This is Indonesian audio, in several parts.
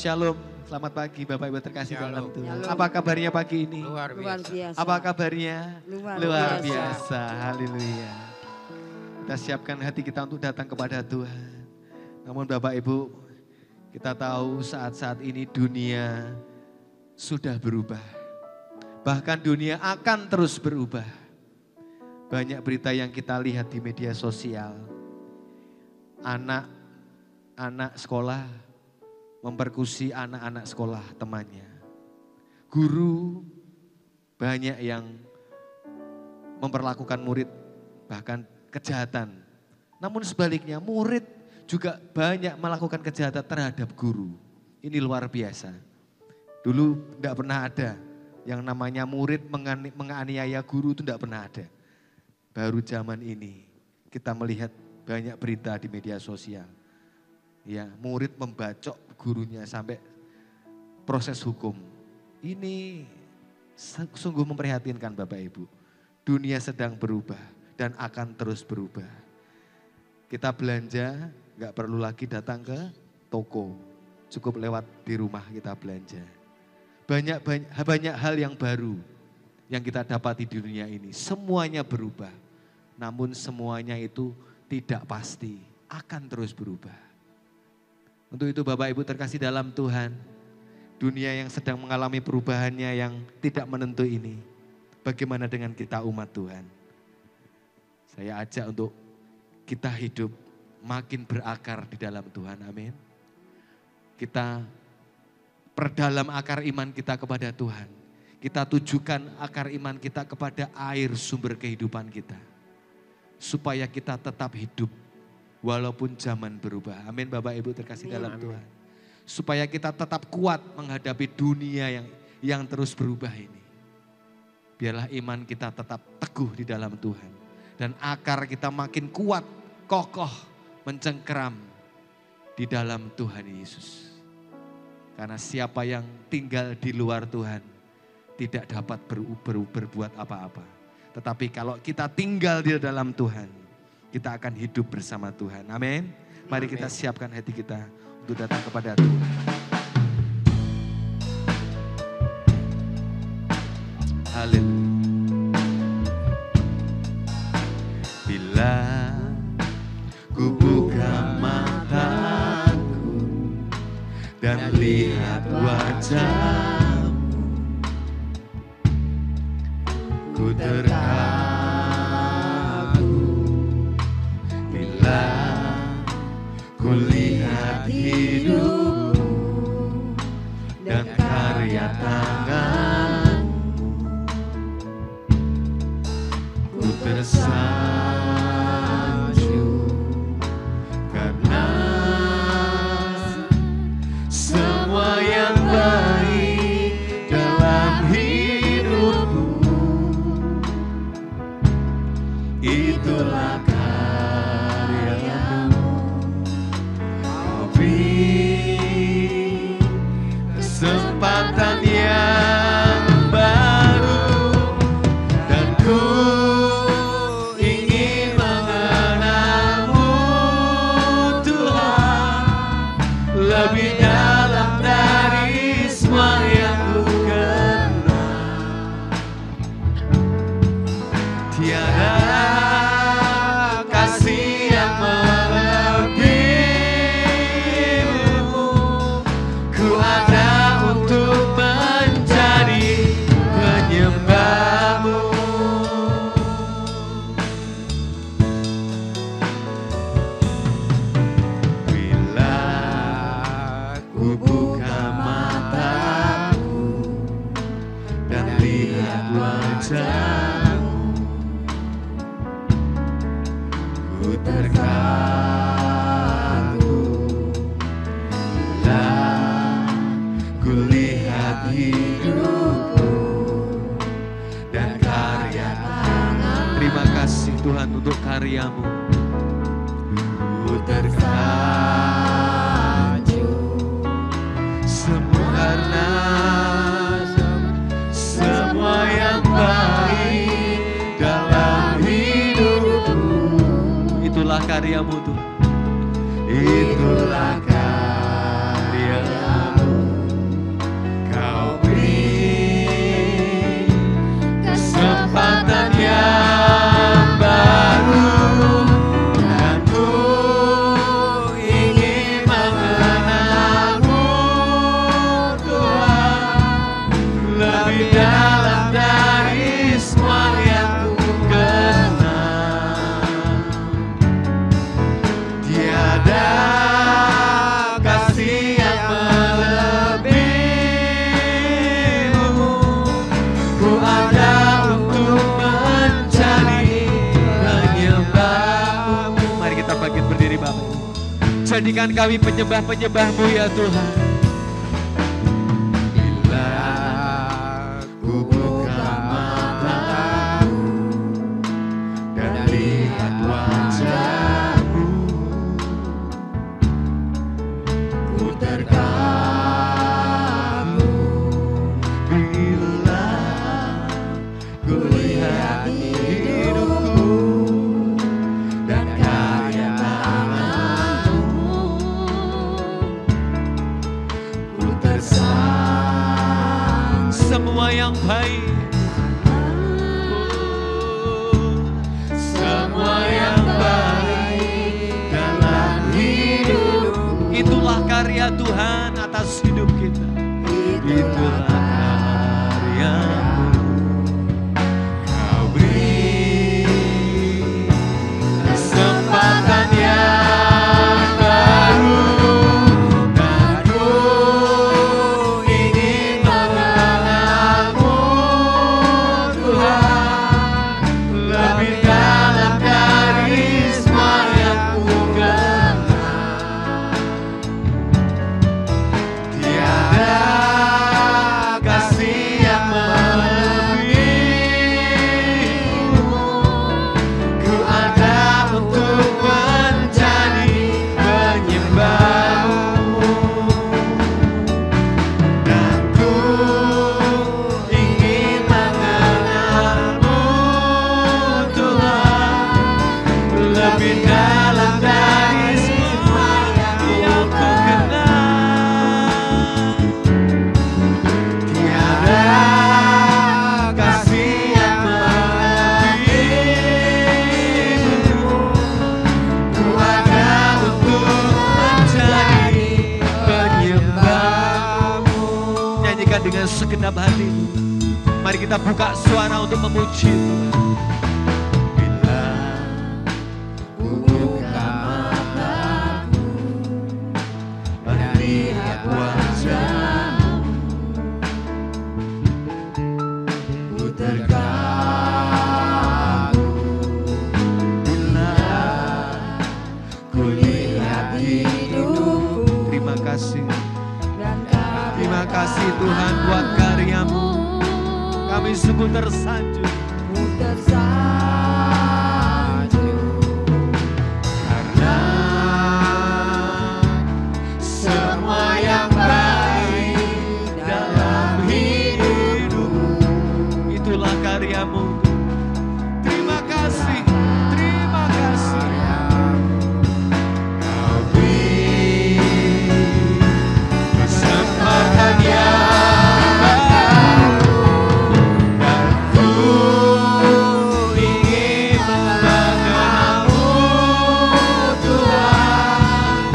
Shalom, selamat pagi Bapak Ibu terkasih dalam Shalom. Tuhan. Shalom. Apa kabarnya pagi ini? Luar Luar biasa. biasa. Apa kabarnya? Luar biasa. Haleluya. Kita siapkan hati kita untuk datang kepada Tuhan. Namun Bapak Ibu, kita tahu saat-saat ini dunia sudah berubah. Bahkan dunia akan terus berubah. Banyak berita yang kita lihat di media sosial. Anak sekolah memperkusi anak-anak sekolah temannya. Guru banyak yang memperlakukan murid bahkan kejahatan. Namun sebaliknya murid juga banyak melakukan kejahatan terhadap guru. Ini luar biasa. Dulu tidak pernah ada yang namanya murid menganiaya guru, itu tidak pernah ada. Baru zaman ini kita melihat banyak berita di media sosial. Ya, murid membacok gurunya sampai proses hukum. Ini sungguh memprihatinkan Bapak Ibu. Dunia sedang berubah dan akan terus berubah. Kita belanja, gak perlu lagi datang ke toko. Cukup lewat di rumah kita belanja. Banyak hal yang baru yang kita dapati di dunia ini. Semuanya berubah. Namun semuanya itu tidak pasti, akan terus berubah. Untuk itu Bapak Ibu terkasih dalam Tuhan, dunia yang sedang mengalami perubahannya yang tidak menentu ini, bagaimana dengan kita umat Tuhan? Saya ajak untuk kita hidup makin berakar di dalam Tuhan, amin. Kita perdalam akar iman kita kepada Tuhan. Kita tujukan akar iman kita kepada air sumber kehidupan kita. Supaya kita tetap hidup walaupun zaman berubah. Amin Bapak Ibu terkasih dalam Tuhan. Supaya kita tetap kuat menghadapi dunia yang terus berubah ini. Biarlah iman kita tetap teguh di dalam Tuhan. Dan akar kita makin kuat, kokoh, mencengkeram di dalam Tuhan Yesus. Karena siapa yang tinggal di luar Tuhan tidak dapat berbuat apa-apa. Tetapi kalau kita tinggal di dalam Tuhan, kita akan hidup bersama Tuhan. Amin. Mari kita siapkan hati kita untuk datang kepada Tuhan. Haleluya. Bila ku buka mataku dan lihat wajahmu, ku terkagum. Ku lihat hidupmu dan karya tanganmu, ku tersanjung karena semua yang baik dalam hidupmu, itulah kesempatan yang baru dan ku ingin mengenalmu Tuhan lebih dalam dari semua yang ku kenal. Tiada kasih yang melebihimu, ku ada untuk menjadi penyembahmu. Bila ku buka mataku dan lihat wajahmu, ku terkagum. Bila ku lihat hidupku dan karya tangan. Terima kasih Tuhan untuk karyamu. Ku tersanjung semua karena semua yang baik dalam hidupku. Itulah karyamu Tuhan. Itulah karyamu. Jadikan kami penyembah-penyembah-Mu ya Tuhan. Bila ku buka mataku dan lihat wajah-Mu, ku terkagum. Bila ku lihat hidupku dan karya tangan-Mu, ku tersandung. Semua yang baik, Semua yang baik dalam hidupku, itulah karya Tuhan atas hidup kita. itulah karya-Mu. Kau beri kesempatan yang baru, dan ku ingin mengenal-Mu, Tuhan, lebih dalam dari semua yang ku kenal. Tiada kasih yang melebihimu. Ku ada untuk menjadi penyembah-Mu, dan ku ingin mengenal-Mu, Tuhan, lebih dalam dari semua yang ku kenal. Tiada kasih yang melebihimu. Ku ada untuk menjadi penyembah-Mu. Nyanyikan dengan segenap hati. Mari kita buka suara untuk memuji Tuhan. Bila ku buka mataku dan lihat wajah-Mu, ku terkagum. Bila ku lihat hidupku, Terima kasih. dan karya Terima kasih Tuhan buat karya-Mu. Kami sungguh tersanjung. ku tersanjung, karena semua yang baik dalam hidupku, Itulah karya-Mu. Terima kasih. Terima kasih. Kau beri kesempatan yang baru, dan ku ingin mengenal-Mu, Tuhan,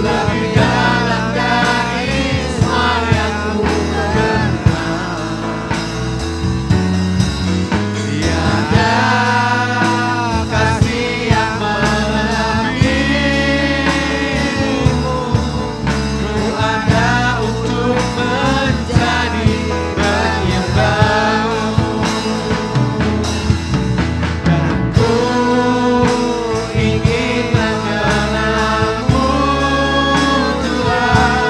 lebih dalam dari semua yang ku kenal. Tiada kasih yang melebihimu. Ku ada untuk menjadi penyembah-Mu, dan ku ingin mengenal-Mu, Tuhan,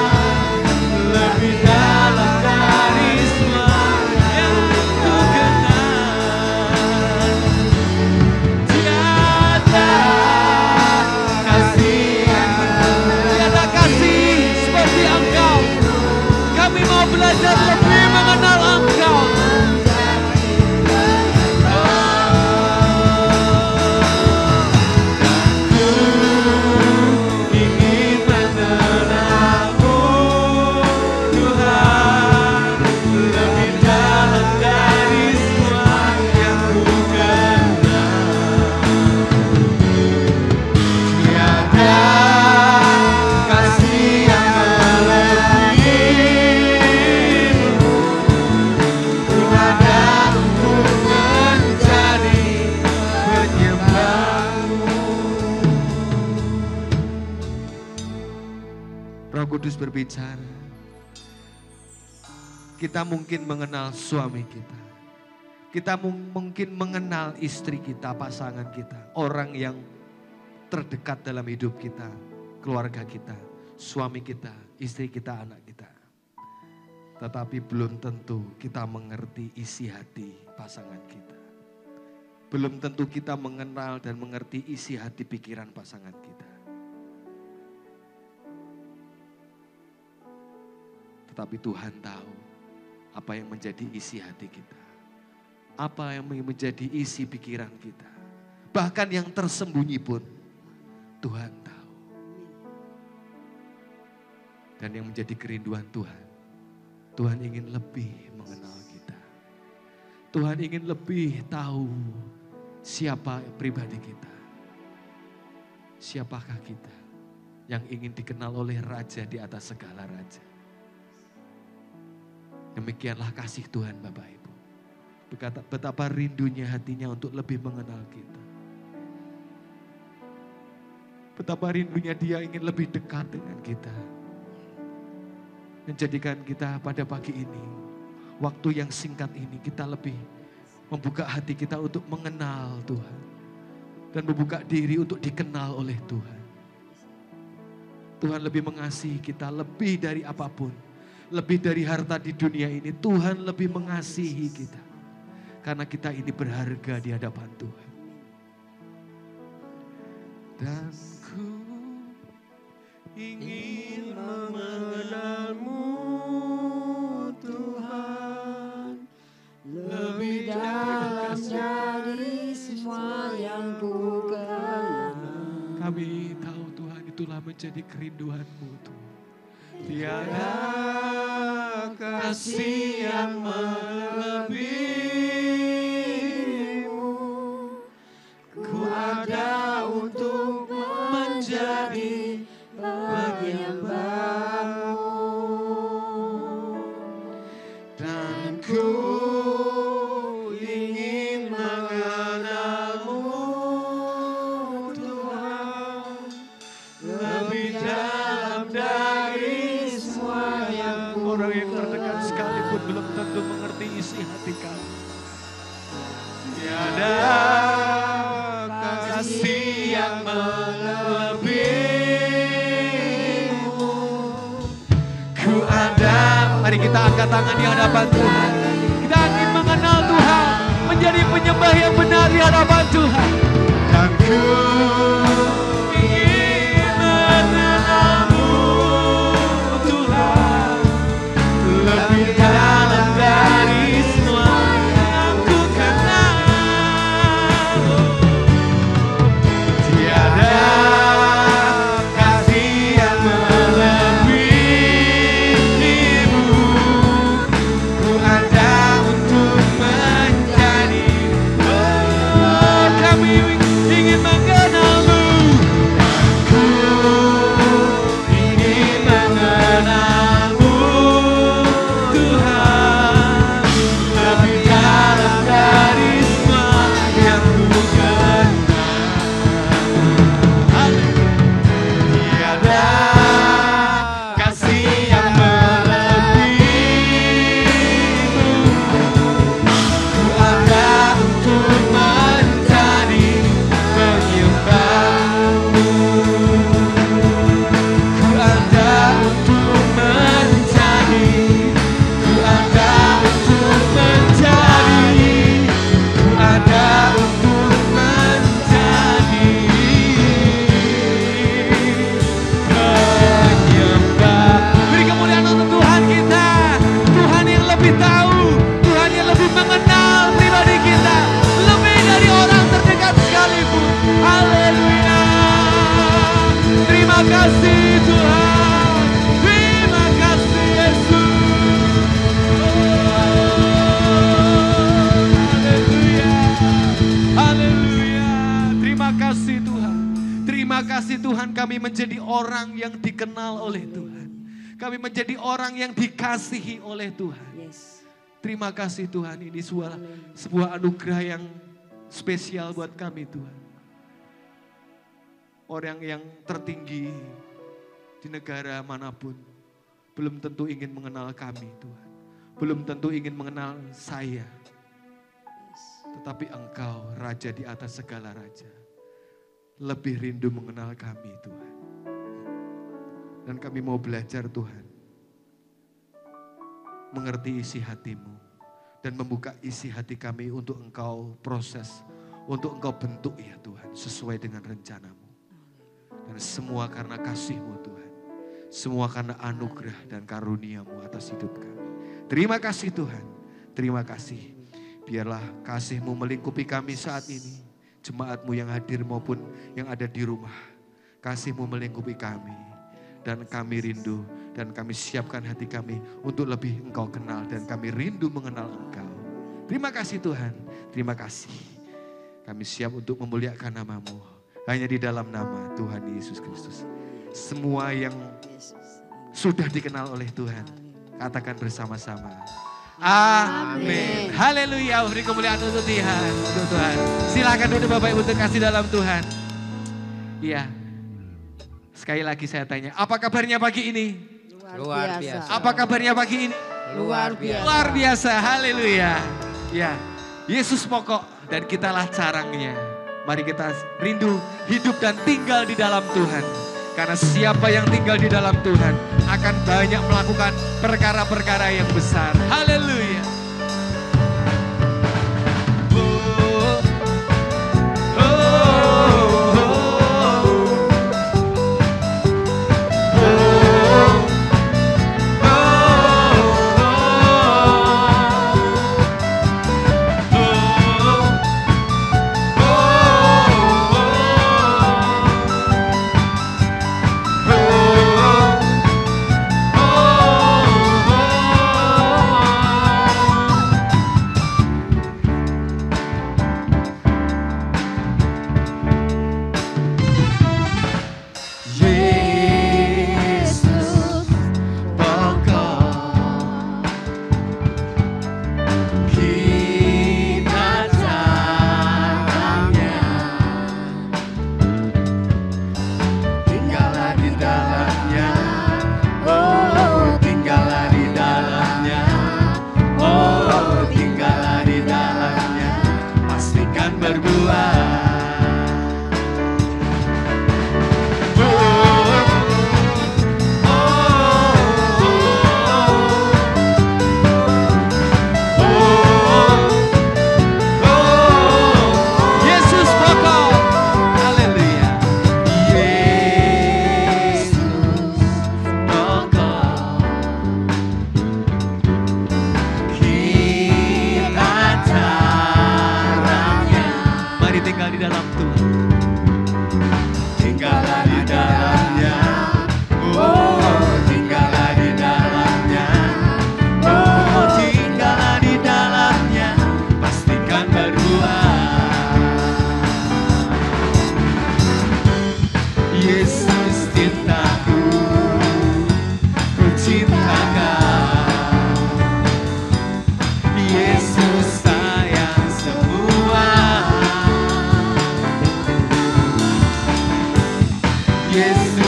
lebih dalam dari semua yang ku kenal. Tiada kasih yang Tiada kasih seperti Engkau. Kami mau belajar lebih mengenal Engkau. ingin mengenal-Mu, Tuhan, lebih dalam dari semua yang ku kenal. Tiada kasih yang melebihimu. Ku ada untuk menjadi penyembah-Mu. Roh Kudus berbicara. Kita mungkin mengenal suami kita. Kita mungkin mengenal istri kita, pasangan kita. Orang yang terdekat dalam hidup kita. keluarga kita, suami kita, istri kita, anak kita. Tetapi belum tentu kita mengerti isi hati pasangan kita. Belum tentu kita mengenal dan mengerti isi hati pikiran pasangan kita. Tetapi Tuhan tahu apa yang menjadi isi hati kita. Apa yang menjadi isi pikiran kita. Bahkan yang tersembunyi pun Tuhan tahu. Dan yang menjadi kerinduan Tuhan, Tuhan ingin lebih mengenal kita. Tuhan ingin lebih tahu siapa pribadi kita. Siapakah kita yang ingin dikenal oleh Raja di atas segala raja. Demikianlah kasih Tuhan Bapak Ibu. Betapa rindunya hatinya untuk lebih mengenal kita. Betapa rindunya Dia ingin lebih dekat dengan kita. Menjadikan kita pada pagi ini, waktu yang singkat ini kita lebih membuka hati kita untuk mengenal Tuhan. Dan membuka diri untuk dikenal oleh Tuhan. Tuhan lebih mengasihi kita lebih dari apapun. Lebih dari harta di dunia ini, Tuhan lebih mengasihi kita. Karena kita ini berharga di hadapan Tuhan. Dan ku ingin mengenalmu Tuhan, lebih dalam dari semua yang ku kenal. Kami tahu Tuhan itulah menjadi kerinduan-Mu Tuhan. Tiada kasih yang melebihimu. Ku ada untuk menjadi penyembahmu. Dan ku ingin mengenalmu Tuhan. Lebih dalam dari semua yang orang yang terdekat sekalipun belum tentu mengerti isi hati kamu. Tiada kasih yang melebihimu. Ku ada. Mari kita angkat tangan di hadapan Tuhan. Kita ingin mengenal Tuhan, menjadi penyembah yang benar di hadapan Tuhan. Dan ku ingin mengenalmu Tuhan, lebih dalam dari semua yang ku kenal. Tiada kasih yang melebihimu. Ku ada untuk menjadi. Oh, kami ingin mengenalmu. Ku ingin mengenalmu Tuhan, lebih dalam dari semua yang ku kenal. Tiada kasih yang melebihimu. Ku ada untuk menjadi penyembahmu. Ku ada untuk menjadi. Ku ada untuk menjadi. Ku ada untuk menjadi penyembah. Beri kemuliaan untuk Tuhan kita. Tuhan yang lebih tahu. Tuhan yang lebih mengenal pribadi kita. Lebih dari orang terdekat sekalipun. Haleluya. Terima kasih Tuhan. Terima kasih Yesus. Haleluya. Haleluya. Terima kasih Tuhan. Terima kasih Tuhan, kami menjadi orang yang dikenal oleh Tuhan. Kami menjadi orang yang dikasihi oleh Tuhan. Yes. Terima kasih Tuhan, ini sebuah anugerah yang spesial buat kami Tuhan. Orang yang tertinggi di negara manapun belum tentu ingin mengenal kami Tuhan. Belum tentu ingin mengenal saya. Tetapi Engkau Raja di atas segala raja lebih rindu mengenal kami Tuhan. Dan kami mau belajar Tuhan, mengerti isi hati-Mu. Dan membuka isi hati kami untuk Engkau proses, untuk Engkau bentuk ya Tuhan, sesuai dengan rencana-Mu. Dan semua karena kasih-Mu Tuhan. Semua karena anugerah dan karunia-Mu atas hidup kami. Terima kasih Tuhan, terima kasih. Biarlah kasih-Mu melingkupi kami saat ini. Jemaat-Mu yang hadir maupun yang ada di rumah. Kasih-Mu melingkupi kami. Dan kami rindu dan kami siapkan hati kami untuk lebih Engkau kenal. Dan kami rindu mengenal Engkau. Terima kasih Tuhan, terima kasih. Kami siap untuk memuliakan nama-Mu. Hanya di dalam nama Tuhan Yesus Kristus. Semua yang sudah dikenal oleh Tuhan, katakan bersama-sama. Amin. Haleluya, beri kemuliaan untuk Tuhan. Untuk Tuhan. Silakan duduk Bapak Ibu terkasih dalam Tuhan. Iya. Sekali lagi saya tanya, apa kabarnya pagi ini? Luar biasa. Apa kabarnya pagi ini? Luar biasa. Luar biasa, haleluya. Ya, Yesus pokok dan kitalah carangnya. Mari kita rindu, hidup dan tinggal di dalam Tuhan. Karena siapa yang tinggal di dalam Tuhan akan banyak melakukan perkara-perkara yang besar. Haleluya. Yes.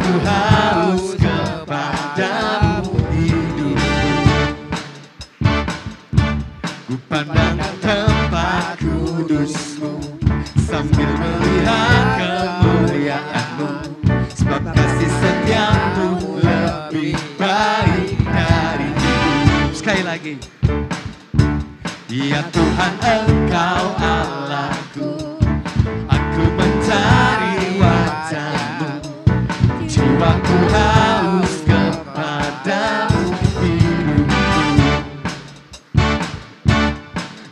Jiwaku haus kepadamu hidup. Ku pandang tempat kudus-Mu sambil melihat kemuliaan-Mu, sebab kasih setia-Mu lebih baik dari hidup. Sekali lagi. Ya Tuhan, Engkau Allahku, aku mencari wajah-Mu. Jiwaku haus kepadamu hidupku.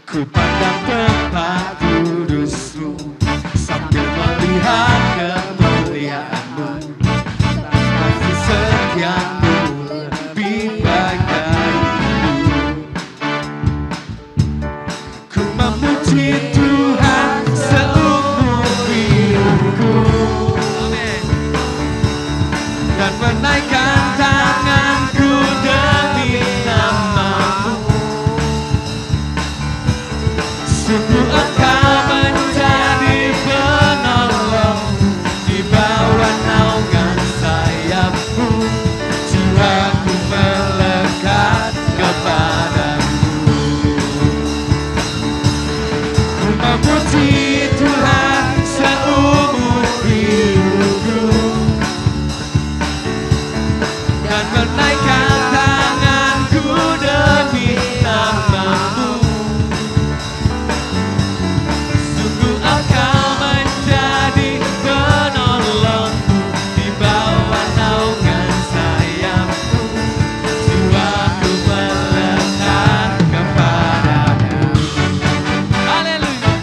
Ku pandang tempat kudus-Mu sambil melihat kemuliaan-Mu, kasih setia-Mu lebih baik dari hidup. Ku memuji Tuhan seumur hidupku, dan menaikkan tanganku demi nama-Mu. Sungguh Engkau menjadi penolong di bawah naungan sayap-Mu. Jiwaku melekat kepadamu. Ku memuji Tuhan seumur hidupku, dan menaikkan tanganku demi nama-Mu. Sungguh Engkau menjadi penolongku di bawah naungan sayap-Mu. Jiwaku melekat kepadamu. Haleluya.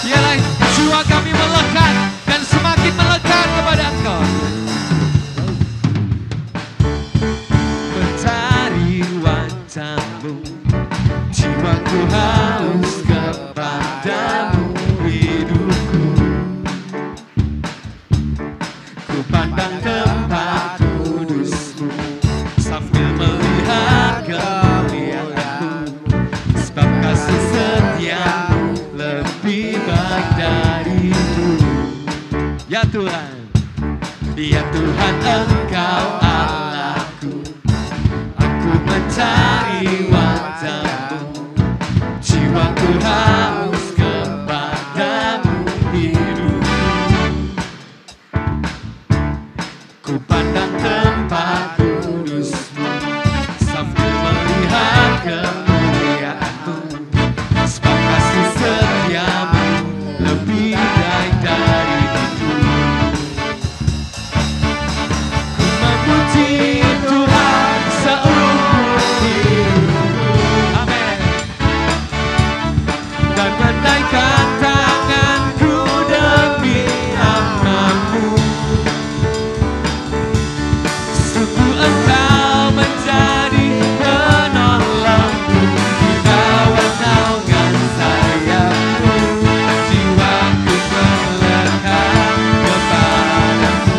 Biarlah jiwa kami melekat dan semakin melekat kepada Engkau. Mencari wajah-Mu, jiwaku haus kepadamu hidupku. Ku pandang tempat kudus-Mu sambil melihat kemuliaan-Mu, sebab kasih setia-Mu lebih baik dari hidup. Ya Tuhan, ya Tuhan, Engkau Allahku, aku mencari wajah-Mu. Jiwaku haus kepadamu hidupku. Ku pandang tempat kudus-Mu sambil melihat kemuliaan-Mu, sebab kasih setia-Mu lebih baik dari hidup. Ku memuji Tuhan seumur hidupku. Amin. Dan menaikkan tanganku demi nama-Mu. Sungguh Engkau menjadi penolongku di bawah naungan sayap-Mu. Jiwaku melekat kepadamu.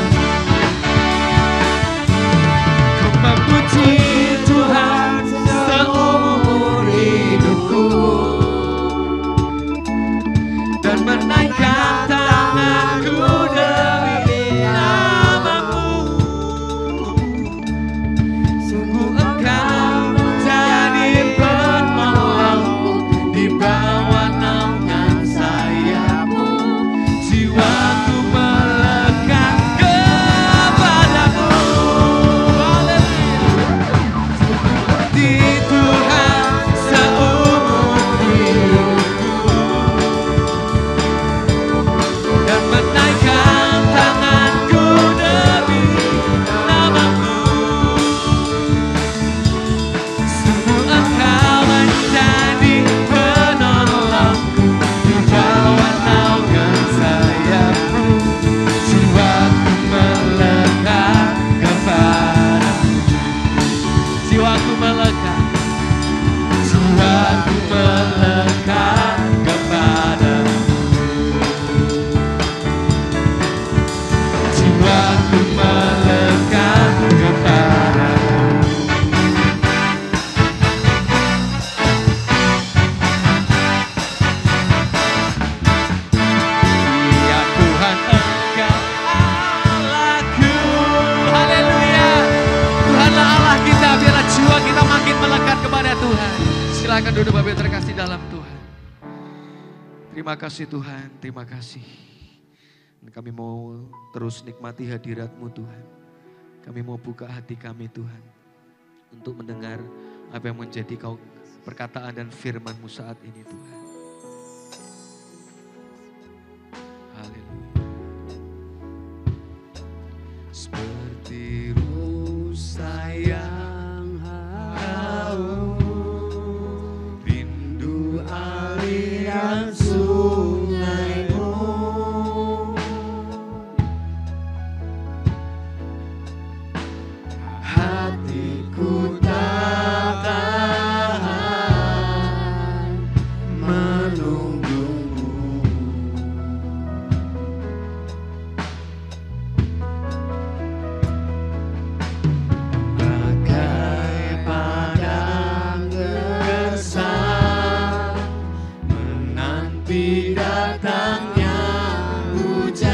Silakan duduk Bapak yang terkasih dalam Tuhan. Terima kasih Tuhan, terima kasih. Dan kami mau terus nikmati hadirat-Mu Tuhan. Kami mau buka hati kami Tuhan. Untuk mendengar apa yang menjadi perkataan dan firman-Mu saat ini Tuhan. Haleluya. Seperti rusa yang haus, rindu aliran sungai-Mu, hatiku tak tahan menunggu-Mu. Bagai padang gersang menanti datangnya hujan.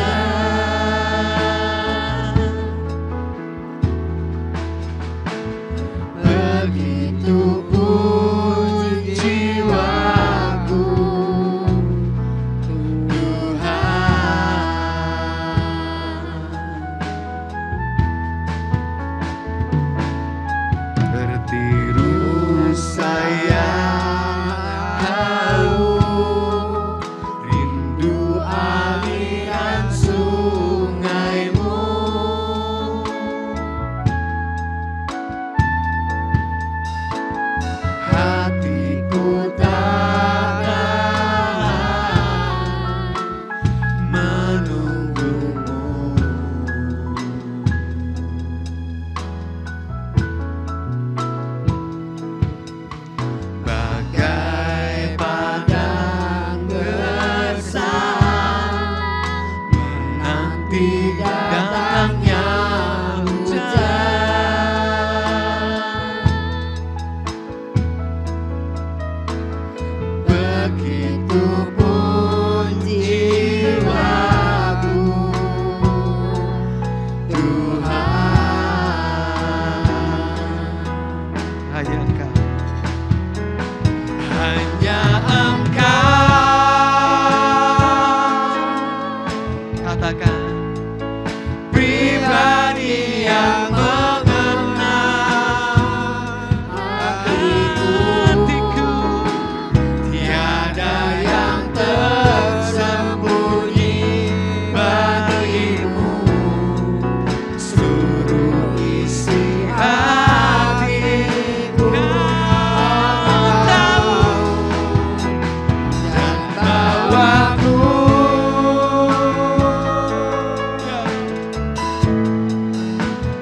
Begitu pun jiwaku Tuhan. Bertiru sayang haus, rindu aliran sungai-Mu, hatiku tak tahan menunggu-Mu. Bagai padang gersang menanti datangnya hujan. Begitu pun jiwaku Tuhan. Hanya Engkau, hanya Engkau, katakan pribadi yang mengenal hatiku, tiada yang tersembunyi bagimu, seluruh isi hatiku Kau tahu dan bawaku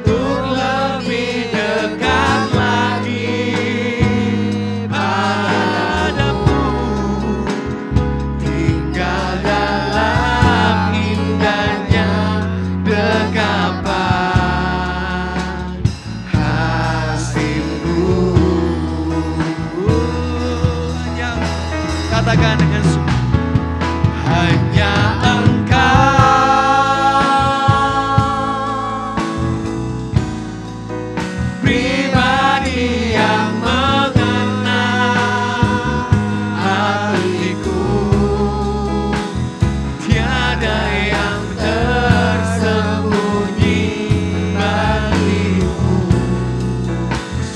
untuk lebih dekat lagi padamu, tinggal dalam indahnya dekapan kasih-Mu. Katakan dengan sungguh, hanya Engkau, pribadi yang mengenal hatiku, tiada yang tersembunyi bagimu,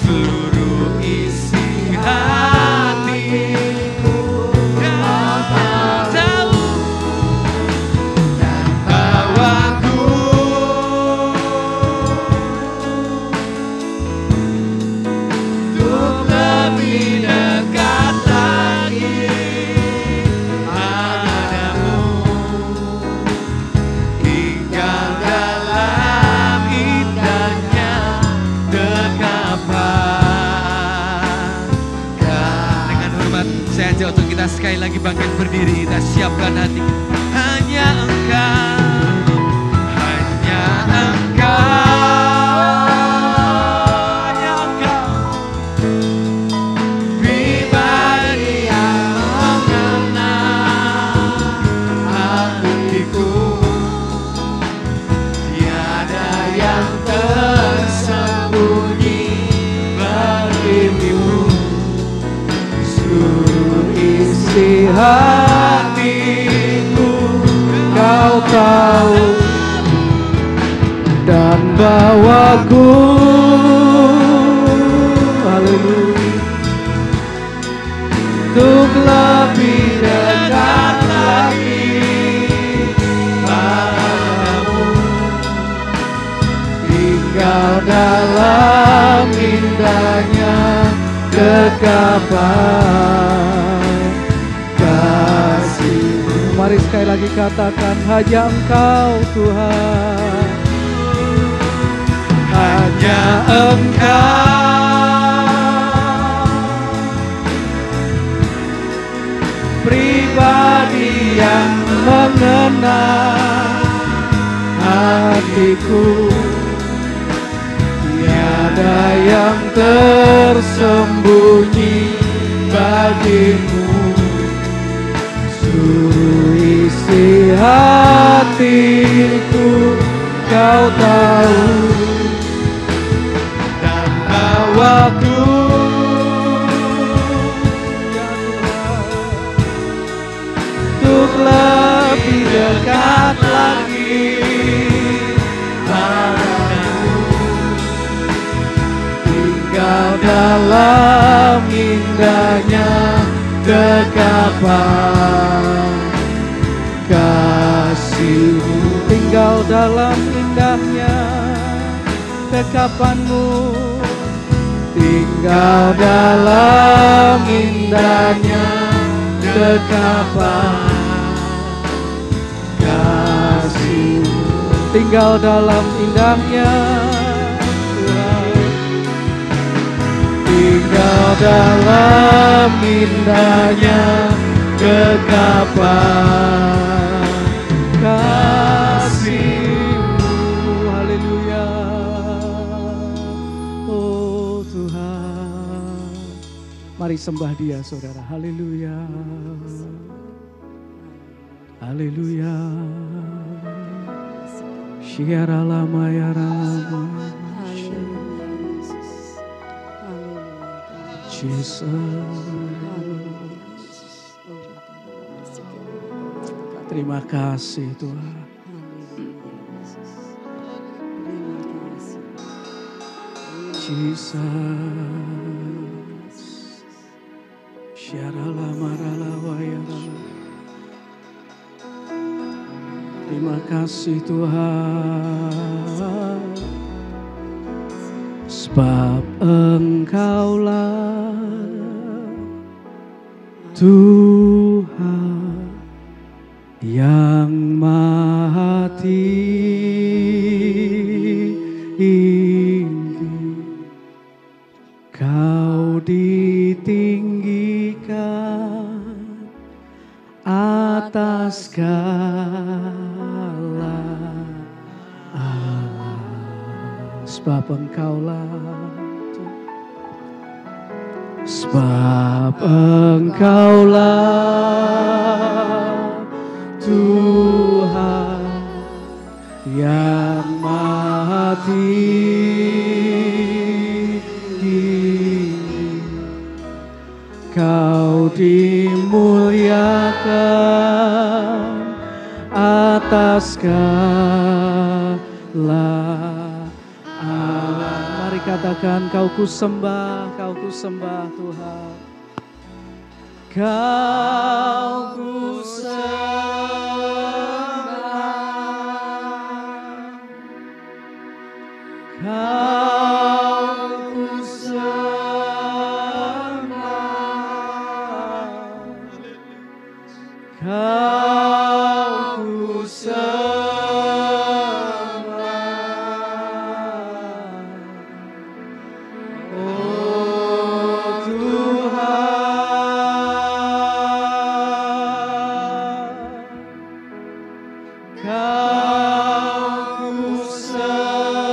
seluruh isi hatiku Kau tahu dan bawaku untuk lebih dekat lagi padamu, tinggal dalam indahnya dekapan. Dengan hormat saya ajak untuk kita sekali lagi bangkit berdiri, kita siapkan hati. Hanya Engkau, hanya Engkau, hanya Engkau, pribadi yang mengenal hatiku, tiada yang tersembunyi bagimu, Engkau dan bawaku, haleluya, untuk lebih dekat lagi padamu, tinggal dalam indahnya kekapan kasih-Mu. Mari sekali lagi katakan, hanya Engkau Tuhan, hanya Engkau pribadi yang mengenal hatiku, tiada yang tersembunyi bagimu. Seluruh isi hatiku Kau tahu, dan bawaku ya Tuhan untuk lebih dekat lagi padamu, tinggal dalam indahnya kekapan kasih-Mu, tinggal dalam indahnya kekapan-Mu, tinggal dalam indahnya kekapan kasih-Mu, tinggal dalam indahnya Tuhan, tinggal dalam indahnya kekapan kasih-Mu. Haleluya. Oh Tuhan, mari sembah Dia saudara. Haleluya, haleluya. Syiara lama ya lama, Jesus. Terima kasih Tuhan. Jesus. Syarala marala wayala. Terima kasih Tuhan. Sebab Engkaulah Tuhan yang maha tinggi, Kau ditinggikan atas segala Allah. Sebab Engkaulah Tuhan, sebab Engkaulah Tuhan yang maha tinggi, Kau dimuliakan atas segala Allah. Mari katakan, Kau kusembah, Kau kusembah Tuhan. Kau kusembah, Kau kusembah, Kau kusembah, oh Tuhan, Kau kusembah.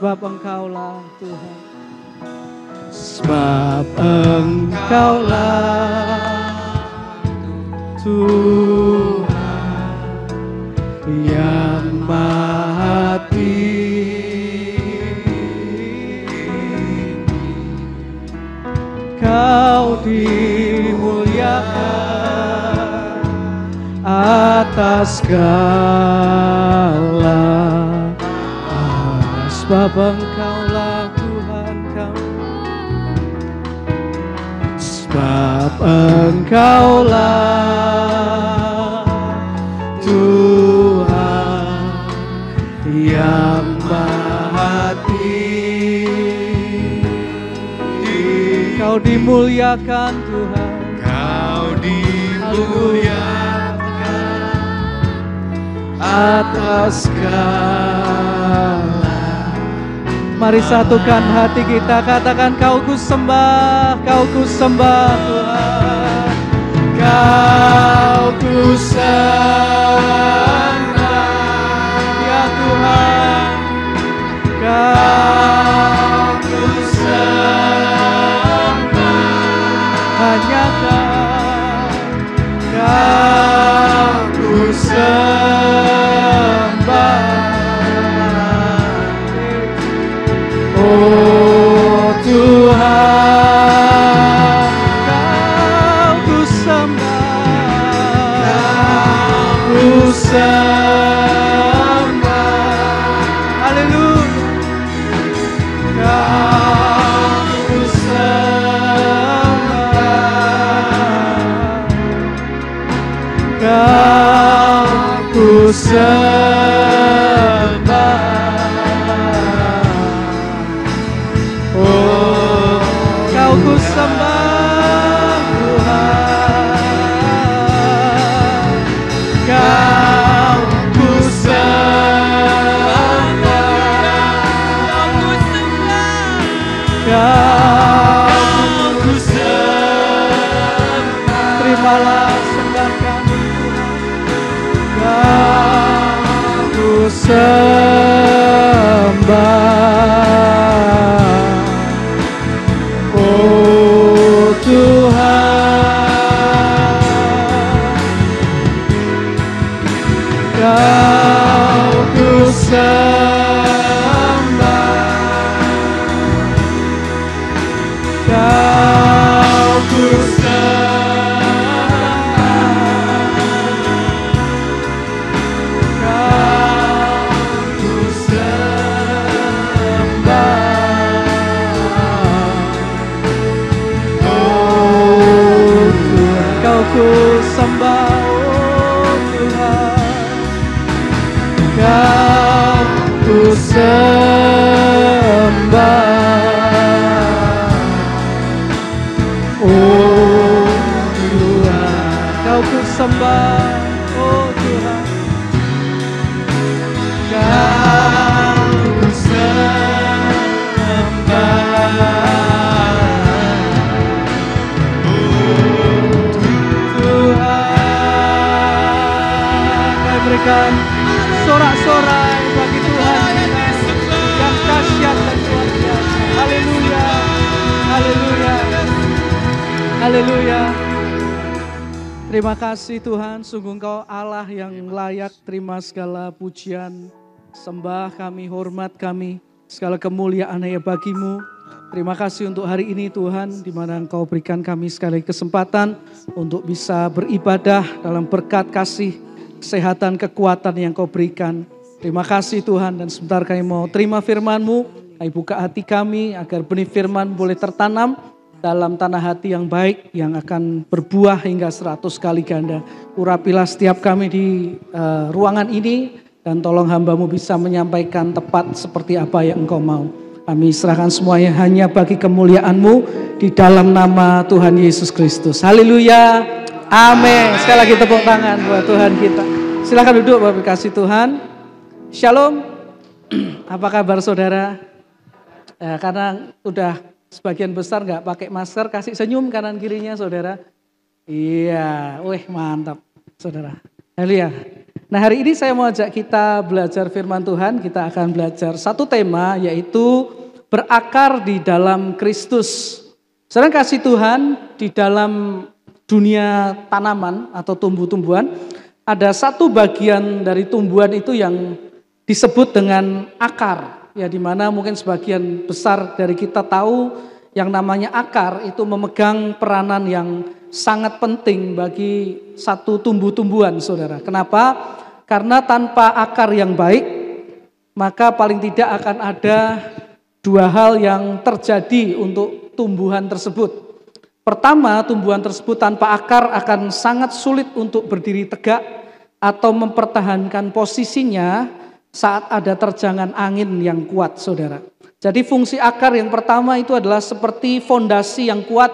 sebab Engkaulah Tuhan. Sebab Engkaulah Tuhan yang Maha Tinggi. Kau dimuliakan atas segala, sebab Engkaulah Tuhan kami. Sebab Engkaulah Tuhan yang Maha Tinggi. Kau dimuliakan Tuhan. Kau dimuliakan atas segala. Mari satukan hati kita, katakan Kau ku sembah Tuhan. Kau ku sembah ya Tuhan. Kau ku sembah, hanya Kau ku sembah. Oh Tuhan, Kau ku sembah, ku sembah. Haleluya. Kau ku sembah, Kau ku sembah. Kau ku sembah Tuhan. Kau ku sembah. Kau ku sembah. Terimalah sembah kami Tuhan. Kau ku sembah. Oh Tuhan, Kau ku sembah, Kau ku sembah, Kau ku sembah. Kau ku sembah, oh Tuhan. Kau ku sembah, oh Tuhan. Kau ku sembah, oh Tuhan. Kau ku sembah. Berikan sorak-sorai bagi Tuhan yang dahsyat dan luar biasa. Haleluya, haleluya, haleluya. Terima kasih Tuhan, sungguh Engkau Allah yang layak terima segala pujian, sembah kami, hormat kami, segala kemuliaan hanya bagi-Mu. Terima kasih untuk hari ini Tuhan, di mana Engkau berikan kami sekali kesempatan untuk bisa beribadah dalam berkat kasih, kesehatan, kekuatan yang Kau berikan. Terima kasih Tuhan, dan sebentar kami mau terima firman-Mu. Kami buka hati kami agar benih firman boleh tertanam dalam tanah hati yang baik, yang akan berbuah hingga 100 kali ganda. Urapilah setiap kami di ruangan ini, dan tolong hamba-Mu bisa menyampaikan tepat seperti apa yang Engkau mau. Kami serahkan semuanya hanya bagi kemuliaan-Mu di dalam nama Tuhan Yesus Kristus. Haleluya. Amin. Sekali lagi tepuk tangan buat Tuhan kita. Silakan duduk Bapak kasih Tuhan. Shalom. Apa kabar saudara? Karena udah sebagian besar nggak pakai masker, kasih senyum kanan kirinya saudara. Iya, wih mantap saudara. Haleluya. Nah, hari ini saya mau ajak kita belajar firman Tuhan. Kita akan belajar satu tema, yaitu berakar di dalam Kristus. Saudara kasih Tuhan, di dalam dunia tanaman atau tumbuh-tumbuhan, ada satu bagian dari tumbuhan itu yang disebut dengan akar. Ya, di mana mungkin sebagian besar dari kita tahu yang namanya akar itu memegang peranan yang sangat penting bagi satu tumbuh-tumbuhan, saudara. Kenapa? Karena tanpa akar yang baik, maka paling tidak akan ada dua hal yang terjadi untuk tumbuhan tersebut. Pertama, tumbuhan tersebut tanpa akar akan sangat sulit untuk berdiri tegak atau mempertahankan posisinya saat ada terjangan angin yang kuat, saudara. Jadi fungsi akar yang pertama itu adalah seperti fondasi yang kuat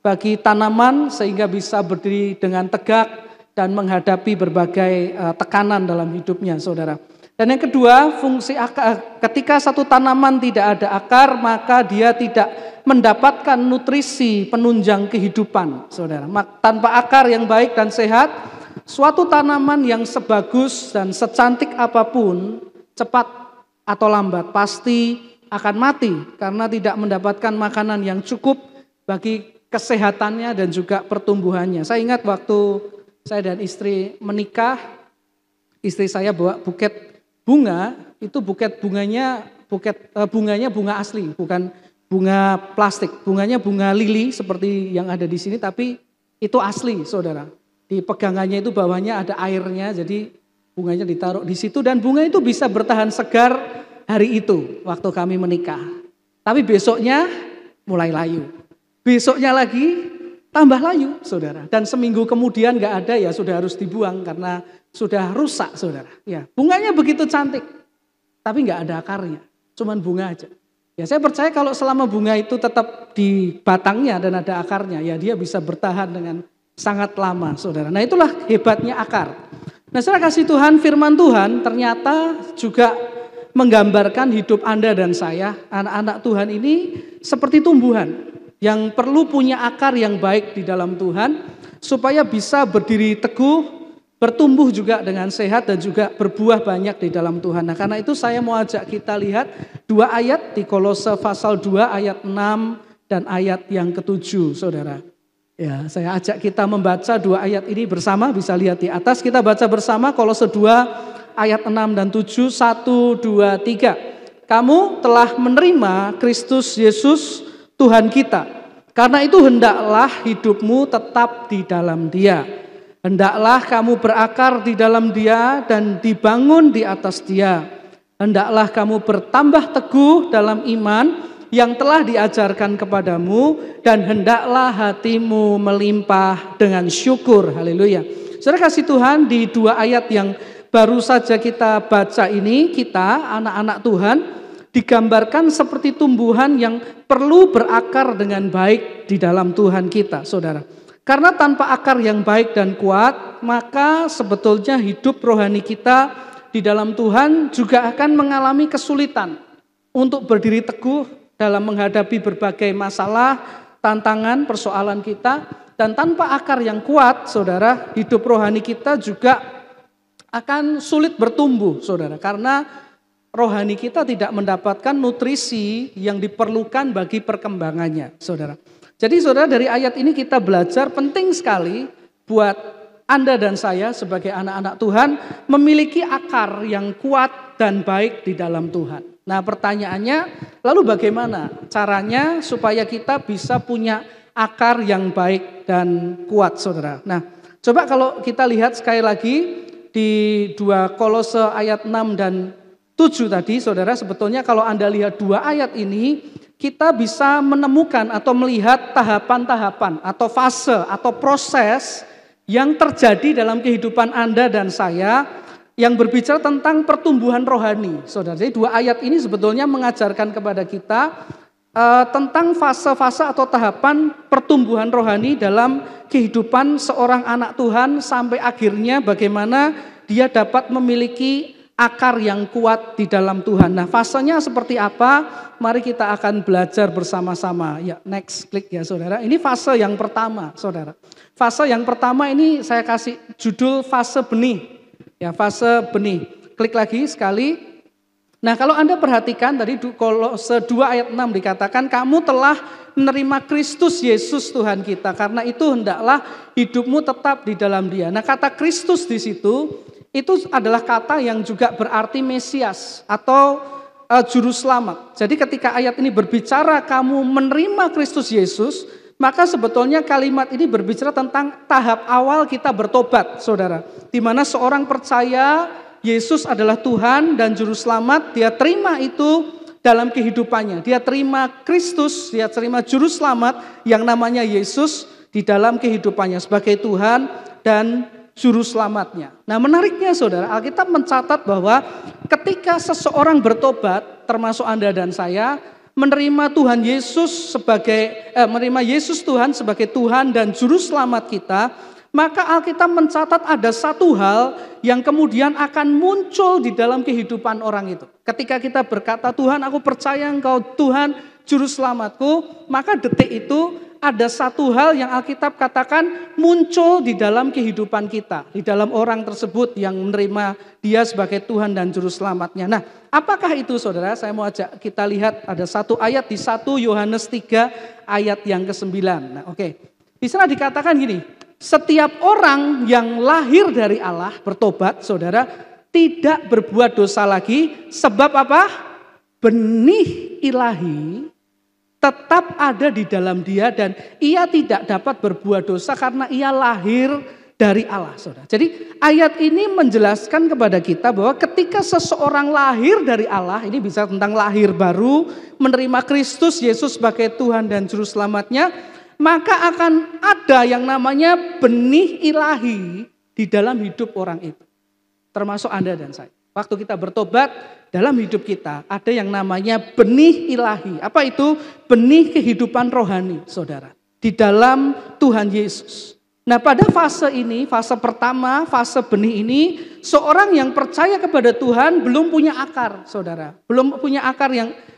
bagi tanaman sehingga bisa berdiri dengan tegak dan menghadapi berbagai tekanan dalam hidupnya, saudara. Dan yang kedua, fungsi akar, ketika satu tanaman tidak ada akar, maka dia tidak mendapatkan nutrisi penunjang kehidupan, saudara. Tanpa akar yang baik dan sehat, suatu tanaman yang sebagus dan secantik apapun, cepat atau lambat pasti akan mati karena tidak mendapatkan makanan yang cukup bagi kesehatannya dan juga pertumbuhannya. Saya ingat waktu saya dan istri menikah, istri saya bawa buket bunga, itu bunganya bunga asli, bukan bunga plastik. Bunganya bunga lili seperti yang ada di sini, tapi itu asli, saudara. Di pegangannya itu bawahnya ada airnya, jadi bunganya ditaruh di situ dan bunga itu bisa bertahan segar hari itu waktu kami menikah. Tapi besoknya mulai layu. Besoknya lagi tambah layu, saudara. Dan seminggu kemudian gak ada, ya sudah harus dibuang karena sudah rusak, saudara. Ya, bunganya begitu cantik, tapi gak ada akarnya, cuman bunga aja. Ya, saya percaya kalau selama bunga itu tetap di batangnya dan ada akarnya, ya dia bisa bertahan dengan sangat lama, saudara. Nah, itulah hebatnya akar. Nah, saudara kasih Tuhan, firman Tuhan ternyata juga menggambarkan hidup Anda dan saya, anak-anak Tuhan ini seperti tumbuhan yang perlu punya akar yang baik di dalam Tuhan supaya bisa berdiri teguh, bertumbuh juga dengan sehat dan juga berbuah banyak di dalam Tuhan. Nah, karena itu saya mau ajak kita lihat dua ayat di Kolose pasal 2 ayat 6 dan ayat yang ke-7, saudara. Ya, saya ajak kita membaca dua ayat ini bersama, bisa lihat di atas. Kita baca bersama Kolose 2 ayat 6 dan 7, 1, 2, 3. Kamu telah menerima Kristus Yesus Tuhan kita. Karena itu hendaklah hidupmu tetap di dalam Dia. Hendaklah kamu berakar di dalam Dia dan dibangun di atas Dia. Hendaklah kamu bertambah teguh dalam iman yang telah diajarkan kepadamu dan hendaklah hatimu melimpah dengan syukur. Haleluya. Saudara kasih Tuhan, di dua ayat yang baru saja kita baca ini, kita anak-anak Tuhan digambarkan seperti tumbuhan yang perlu berakar dengan baik di dalam Tuhan kita, saudara. Karena tanpa akar yang baik dan kuat, maka sebetulnya hidup rohani kita di dalam Tuhan juga akan mengalami kesulitan untuk berdiri teguh dalam menghadapi berbagai masalah, tantangan, persoalan kita. Dan tanpa akar yang kuat, saudara, hidup rohani kita juga akan sulit bertumbuh, saudara. Karena rohani kita tidak mendapatkan nutrisi yang diperlukan bagi perkembangannya, saudara. Jadi saudara, dari ayat ini kita belajar penting sekali buat Anda dan saya sebagai anak-anak Tuhan memiliki akar yang kuat dan baik di dalam Tuhan. Nah, pertanyaannya, lalu bagaimana caranya supaya kita bisa punya akar yang baik dan kuat, saudara? Nah, coba kalau kita lihat sekali lagi di 2 Kolose ayat 6 dan 7 tadi, saudara, sebetulnya kalau Anda lihat dua ayat ini, kita bisa menemukan atau melihat tahapan-tahapan atau fase atau proses yang terjadi dalam kehidupan Anda dan saya yang berbicara tentang pertumbuhan rohani, saudara. Jadi dua ayat ini sebetulnya mengajarkan kepada kita tentang fase-fase atau tahapan pertumbuhan rohani dalam kehidupan seorang anak Tuhan sampai akhirnya bagaimana dia dapat memiliki akar yang kuat di dalam Tuhan. Nah, fasenya seperti apa? Mari kita akan belajar bersama-sama. Ya, next klik ya saudara. Ini fase yang pertama, saudara. Fase yang pertama ini saya kasih judul fase benih. Ya, fase benih. Klik lagi sekali. Nah, kalau Anda perhatikan tadi Kolose 2 ayat 6 dikatakan kamu telah menerima Kristus Yesus Tuhan kita. Karena itu hendaklah hidupmu tetap di dalam Dia. Nah, kata Kristus di situ itu adalah kata yang juga berarti Mesias atau juru selamat. Jadi ketika ayat ini berbicara kamu menerima Kristus Yesus, maka sebetulnya kalimat ini berbicara tentang tahap awal kita bertobat, saudara. Di mana seorang percaya Yesus adalah Tuhan dan Juru Selamat, dia terima itu dalam kehidupannya. Dia terima Kristus, dia terima Juru Selamat yang namanya Yesus di dalam kehidupannya sebagai Tuhan dan Juru Selamatnya. Nah, menariknya saudara, Alkitab mencatat bahwa ketika seseorang bertobat, termasuk Anda dan saya, menerima Tuhan Yesus menerima Yesus Tuhan sebagai Tuhan dan Juru Selamat kita, maka Alkitab mencatat ada satu hal yang kemudian akan muncul di dalam kehidupan orang itu. Ketika kita berkata, Tuhan aku percaya Engkau Tuhan Juru Selamatku, maka detik itu ada satu hal yang Alkitab katakan muncul di dalam kehidupan kita. Di dalam orang tersebut yang menerima dia sebagai Tuhan dan Juru Selamatnya. Nah, apakah itu saudara? Saya mau ajak kita lihat ada satu ayat di 1 Yohanes 3 ayat yang ke-9. Nah, oke. Di sana dikatakan gini, setiap orang yang lahir dari Allah bertobat, saudara, tidak berbuat dosa lagi. Sebab apa? Benih ilahi tetap ada di dalam dia dan ia tidak dapat berbuat dosa karena ia lahir dari Allah, saudara. Jadi ayat ini menjelaskan kepada kita bahwa ketika seseorang lahir dari Allah, ini bisa tentang lahir baru, menerima Kristus Yesus sebagai Tuhan dan Juru Selamatnya, maka akan ada yang namanya benih ilahi di dalam hidup orang itu. Termasuk Anda dan saya. Waktu kita bertobat, dalam hidup kita ada yang namanya benih ilahi. Apa itu? Benih kehidupan rohani, saudara. Di dalam Tuhan Yesus. Nah, pada fase ini, fase pertama, fase benih ini, seorang yang percaya kepada Tuhan belum punya akar, saudara. Belum punya akar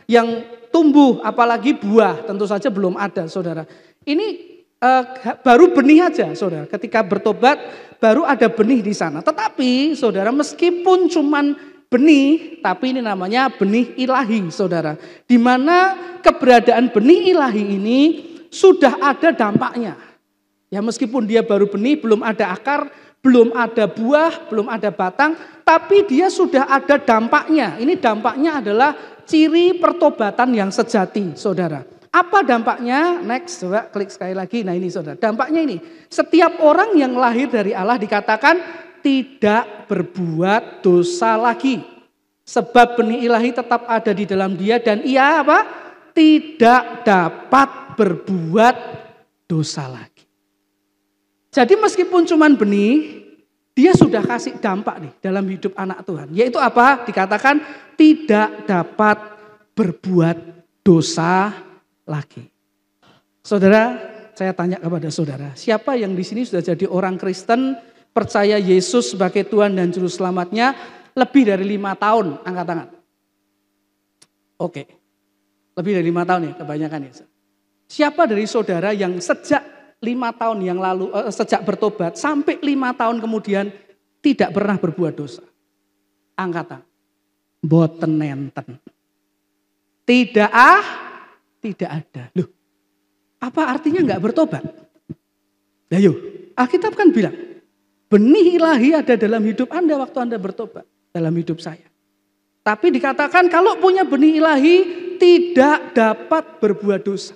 yang tumbuh, apalagi buah, tentu saja belum ada, saudara. Ini baru benih aja, saudara. Ketika bertobat, baru ada benih di sana. Tetapi, saudara, meskipun cuman benih, tapi ini namanya benih ilahi, saudara. Di mana keberadaan benih ilahi ini sudah ada dampaknya. Ya, meskipun dia baru benih, belum ada akar, belum ada buah, belum ada batang, tapi dia sudah ada dampaknya. Ini dampaknya adalah ciri pertobatan yang sejati, saudara. Apa dampaknya? Next, coba klik sekali lagi. Nah ini saudara, dampaknya ini. Setiap orang yang lahir dari Allah dikatakan tidak berbuat dosa lagi. Sebab benih ilahi tetap ada di dalam dia dan ia apa? Tidak dapat berbuat dosa lagi. Jadi meskipun cuman benih, dia sudah kasih dampak nih dalam hidup anak Tuhan. Yaitu apa? Dikatakan tidak dapat berbuat dosa lagi. Saudara, saya tanya kepada saudara, siapa yang di sini sudah jadi orang Kristen, percaya Yesus sebagai Tuhan dan Juru Selamatnya lebih dari 5 tahun? Angkat tangan. Oke, lebih dari 5 tahun ya kebanyakan ya. Siapa dari saudara yang sejak 5 tahun yang lalu, sejak bertobat sampai 5 tahun kemudian tidak pernah berbuat dosa? Angkat tangan. Boten nenten. Tidak ada. Loh, apa artinya enggak bertobat? Nah yuk, Alkitab kan bilang, benih ilahi ada dalam hidup Anda waktu Anda bertobat, dalam hidup saya. Tapi dikatakan kalau punya benih ilahi tidak dapat berbuat dosa.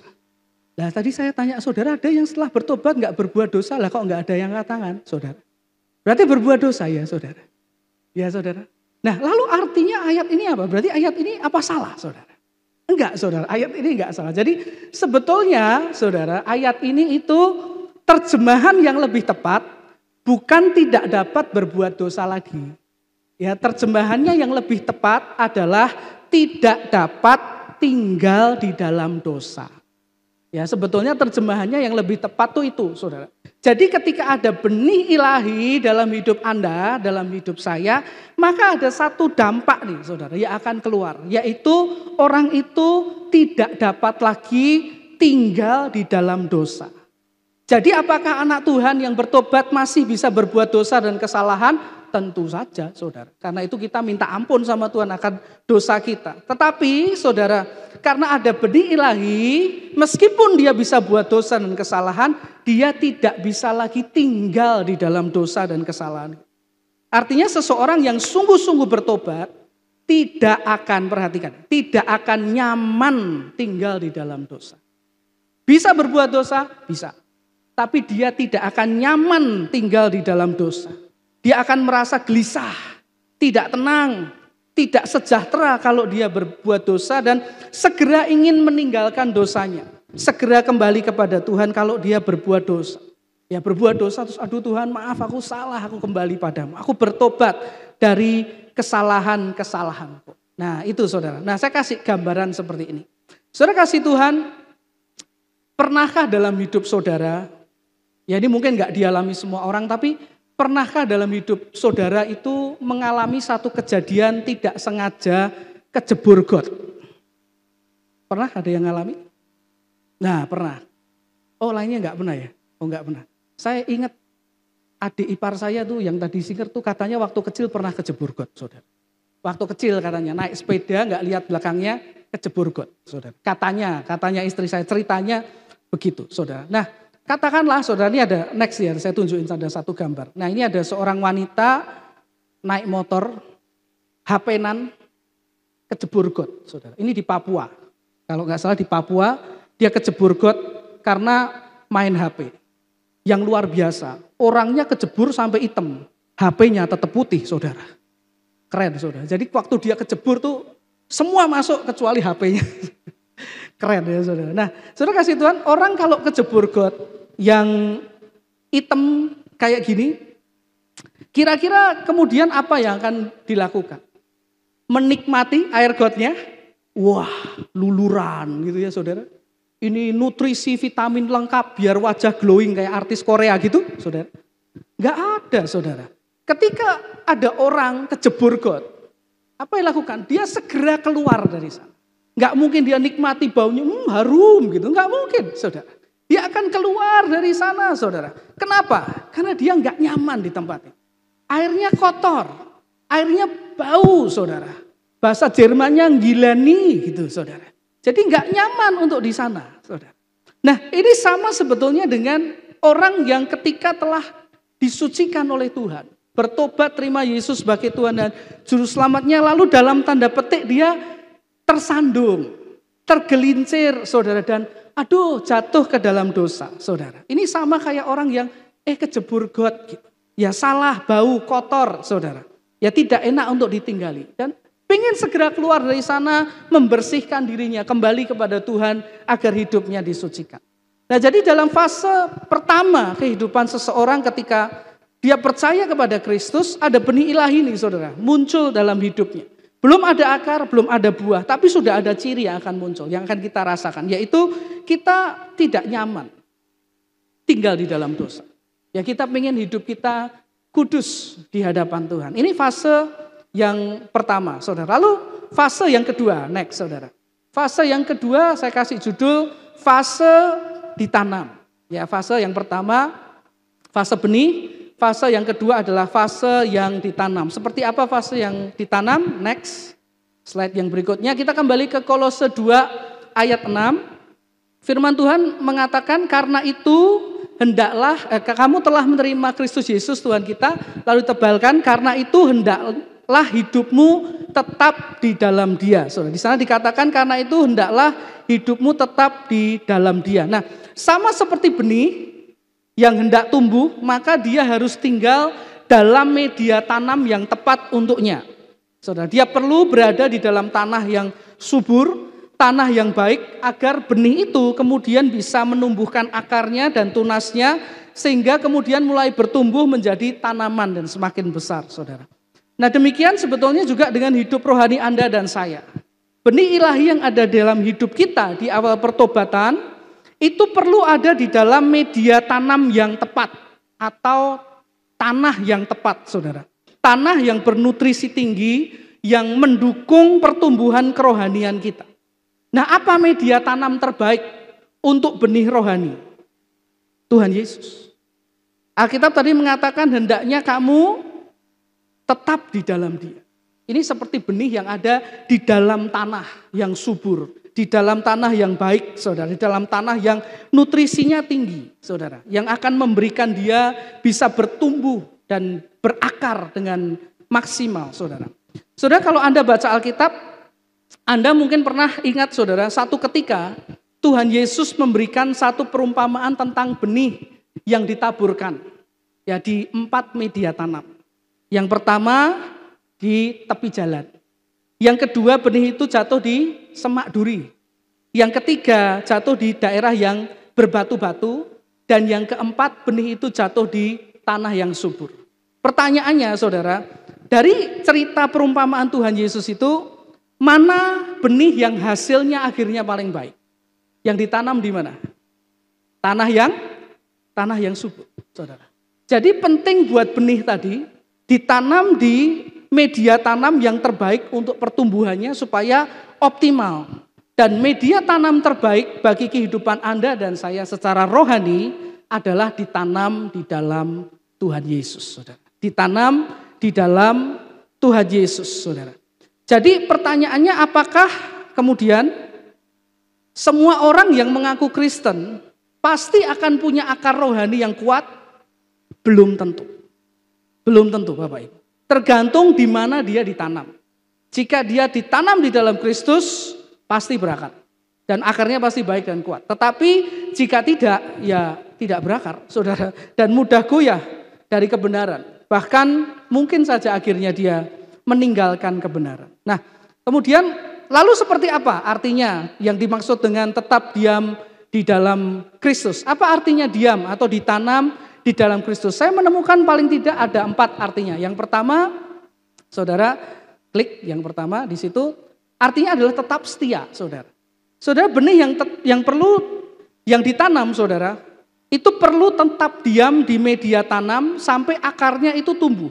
Nah tadi saya tanya saudara, ada yang setelah bertobat enggak berbuat dosa, lah kok enggak ada yang angkat tangan, saudara? Berarti berbuat dosa ya saudara? Ya saudara. Nah lalu artinya ayat ini apa? Berarti ayat ini apa salah saudara? Enggak saudara, ayat ini enggak salah. Jadi sebetulnya saudara, ayat ini itu terjemahan yang lebih tepat, bukan tidak dapat berbuat dosa lagi. Ya, terjemahannya yang lebih tepat adalah tidak dapat tinggal di dalam dosa. Ya, sebetulnya terjemahannya yang lebih tepat tuh itu, saudara. Jadi ketika ada benih ilahi dalam hidup Anda, dalam hidup saya, maka ada satu dampak nih saudara yang akan keluar. Yaitu orang itu tidak dapat lagi tinggal di dalam dosa. Jadi apakah anak Tuhan yang bertobat masih bisa berbuat dosa dan kesalahan? tentu saja saudara. Karena itu kita minta ampun sama Tuhan akan dosa kita. Tetapi saudara, karena ada benih ilahi, meskipun dia bisa buat dosa dan kesalahan, dia tidak bisa lagi tinggal di dalam dosa dan kesalahan. Artinya seseorang yang sungguh-sungguh bertobat, tidak akan, perhatikan, tidak akan nyaman tinggal di dalam dosa. Bisa berbuat dosa? Bisa. Tapi dia tidak akan nyaman tinggal di dalam dosa. Dia akan merasa gelisah, tidak tenang, tidak sejahtera kalau dia berbuat dosa dan segera ingin meninggalkan dosanya. Segera kembali kepada Tuhan kalau dia berbuat dosa. Ya berbuat dosa terus aduh Tuhan maaf aku salah, aku kembali padamu. Aku bertobat dari kesalahan-kesalahanku. Nah itu saudara. Nah saya kasih gambaran seperti ini. Saudara kasih Tuhan, pernahkah dalam hidup saudara, ya ini mungkin gak dialami semua orang, tapi pernahkah dalam hidup saudara itu mengalami satu kejadian tidak sengaja kejebur got? Pernah ada yang ngalami? Nah pernah. Oh lainnya gak pernah ya? Oh gak pernah. Saya ingat adik ipar saya tuh yang tadi singer tuh katanya waktu kecil pernah kejebur got saudara. Waktu kecil katanya naik sepeda gak lihat belakangnya kejebur got saudara. Katanya istri saya ceritanya begitu saudara. Nah katakanlah saudara ini ada next ya saya tunjukin ada satu gambar. Nah ini ada seorang wanita naik motor HP-nan kejebur got saudara. Ini di Papua. Kalau gak salah di Papua dia kejebur got karena main HP. Yang luar biasa, orangnya kejebur sampai hitam, HP-nya tetap putih saudara. Keren saudara, jadi waktu dia kejebur tuh semua masuk kecuali HP-nya. Keren ya saudara. Nah saudara kasih Tuhan, orang kalau kejebur got yang hitam kayak gini, kira-kira kemudian apa yang akan dilakukan? Menikmati air gotnya? Wah luluran gitu ya saudara. Ini nutrisi vitamin lengkap biar wajah glowing kayak artis Korea gitu, saudara. Gak ada, saudara. Ketika ada orang kejebur got, apa yang dilakukan? Dia segera keluar dari sana. Gak mungkin dia nikmati baunya, harum gitu. Gak mungkin, saudara. Dia akan keluar dari sana, saudara. Kenapa? Karena dia gak nyaman di tempatnya. Airnya kotor, airnya bau, saudara. Bahasa Jermannya gilani gitu, saudara. Jadi nggak nyaman untuk di sana, saudara. Nah ini sama sebetulnya dengan orang yang ketika telah disucikan oleh Tuhan. Bertobat terima Yesus sebagai Tuhan dan Juru Selamatnya. Lalu dalam tanda petik dia tersandung, tergelincir saudara. Dan aduh jatuh ke dalam dosa saudara. Ini sama kayak orang yang kejebur got gitu. Ya salah, bau, kotor saudara. Ya tidak enak untuk ditinggali. Dan pengen segera keluar dari sana, membersihkan dirinya, kembali kepada Tuhan agar hidupnya disucikan. Nah jadi dalam fase pertama kehidupan seseorang ketika dia percaya kepada Kristus, ada benih ilahi nih saudara, muncul dalam hidupnya. Belum ada akar, belum ada buah, tapi sudah ada ciri yang akan muncul, yang akan kita rasakan. Yaitu kita tidak nyaman tinggal di dalam dosa. Ya kita pengen hidup kita kudus di hadapan Tuhan. Ini fase yang pertama, saudara. Lalu fase yang kedua, next saudara. Fase yang kedua saya kasih judul fase ditanam. Ya, fase yang pertama fase benih, fase yang kedua adalah fase yang ditanam. Seperti apa fase yang ditanam? Next. Slide yang berikutnya kita kembali ke Kolose 2 ayat 6. Firman Tuhan mengatakan karena itu hendaklah kamu telah menerima Kristus Yesus Tuhan kita, lalu tebalkan karena itu hendaklah hidupmu tetap di dalam Dia. Saudara, di sana dikatakan karena itu hendaklah hidupmu tetap di dalam Dia. Nah, sama seperti benih yang hendak tumbuh, maka dia harus tinggal dalam media tanam yang tepat untuknya. Saudara, dia perlu berada di dalam tanah yang subur, tanah yang baik agar benih itu kemudian bisa menumbuhkan akarnya dan tunasnya sehingga kemudian mulai bertumbuh menjadi tanaman dan semakin besar, saudara. Nah demikian sebetulnya juga dengan hidup rohani Anda dan saya. Benih ilahi yang ada dalam hidup kita di awal pertobatan itu perlu ada di dalam media tanam yang tepat atau tanah yang tepat, saudara. Tanah yang bernutrisi tinggi yang mendukung pertumbuhan kerohanian kita. Nah apa media tanam terbaik untuk benih rohani? Tuhan Yesus. Alkitab tadi mengatakan hendaknya kamu tetap di dalam Dia. Ini seperti benih yang ada di dalam tanah yang subur, di dalam tanah yang baik, saudara, di dalam tanah yang nutrisinya tinggi, saudara, yang akan memberikan dia bisa bertumbuh dan berakar dengan maksimal, saudara. Saudara, kalau Anda baca Alkitab, Anda mungkin pernah ingat, saudara, satu ketika Tuhan Yesus memberikan satu perumpamaan tentang benih yang ditaburkan ya di 4 media tanam. Yang pertama di tepi jalan. Yang kedua benih itu jatuh di semak duri. Yang ketiga jatuh di daerah yang berbatu-batu. Dan yang keempat benih itu jatuh di tanah yang subur. Pertanyaannya saudara, dari cerita perumpamaan Tuhan Yesus itu, mana benih yang hasilnya akhirnya paling baik? Yang ditanam di mana? Tanah yang subur, saudara. Jadi penting buat benih tadi ditanam di media tanam yang terbaik untuk pertumbuhannya supaya optimal. Dan media tanam terbaik bagi kehidupan Anda dan saya secara rohani adalah ditanam di dalam Tuhan Yesus, saudara. Ditanam di dalam Tuhan Yesus, saudara. Jadi pertanyaannya, apakah kemudian semua orang yang mengaku Kristen pasti akan punya akar rohani yang kuat? Belum tentu. Belum tentu, Bapak Ibu. Tergantung di mana dia ditanam. Jika dia ditanam di dalam Kristus, pasti berakar. Dan akarnya pasti baik dan kuat. Tetapi jika tidak, ya tidak berakar, saudara. Dan mudah goyah dari kebenaran. Bahkan mungkin saja akhirnya dia meninggalkan kebenaran. Nah, kemudian lalu seperti apa artinya yang dimaksud dengan tetap diam di dalam Kristus? Apa artinya diam atau ditanam di dalam Kristus? Saya menemukan paling tidak ada 4 artinya. Yang pertama, saudara, klik yang pertama di situ, artinya adalah tetap setia, saudara. Saudara, benih yang ditanam, saudara, itu perlu tetap diam di media tanam sampai akarnya itu tumbuh.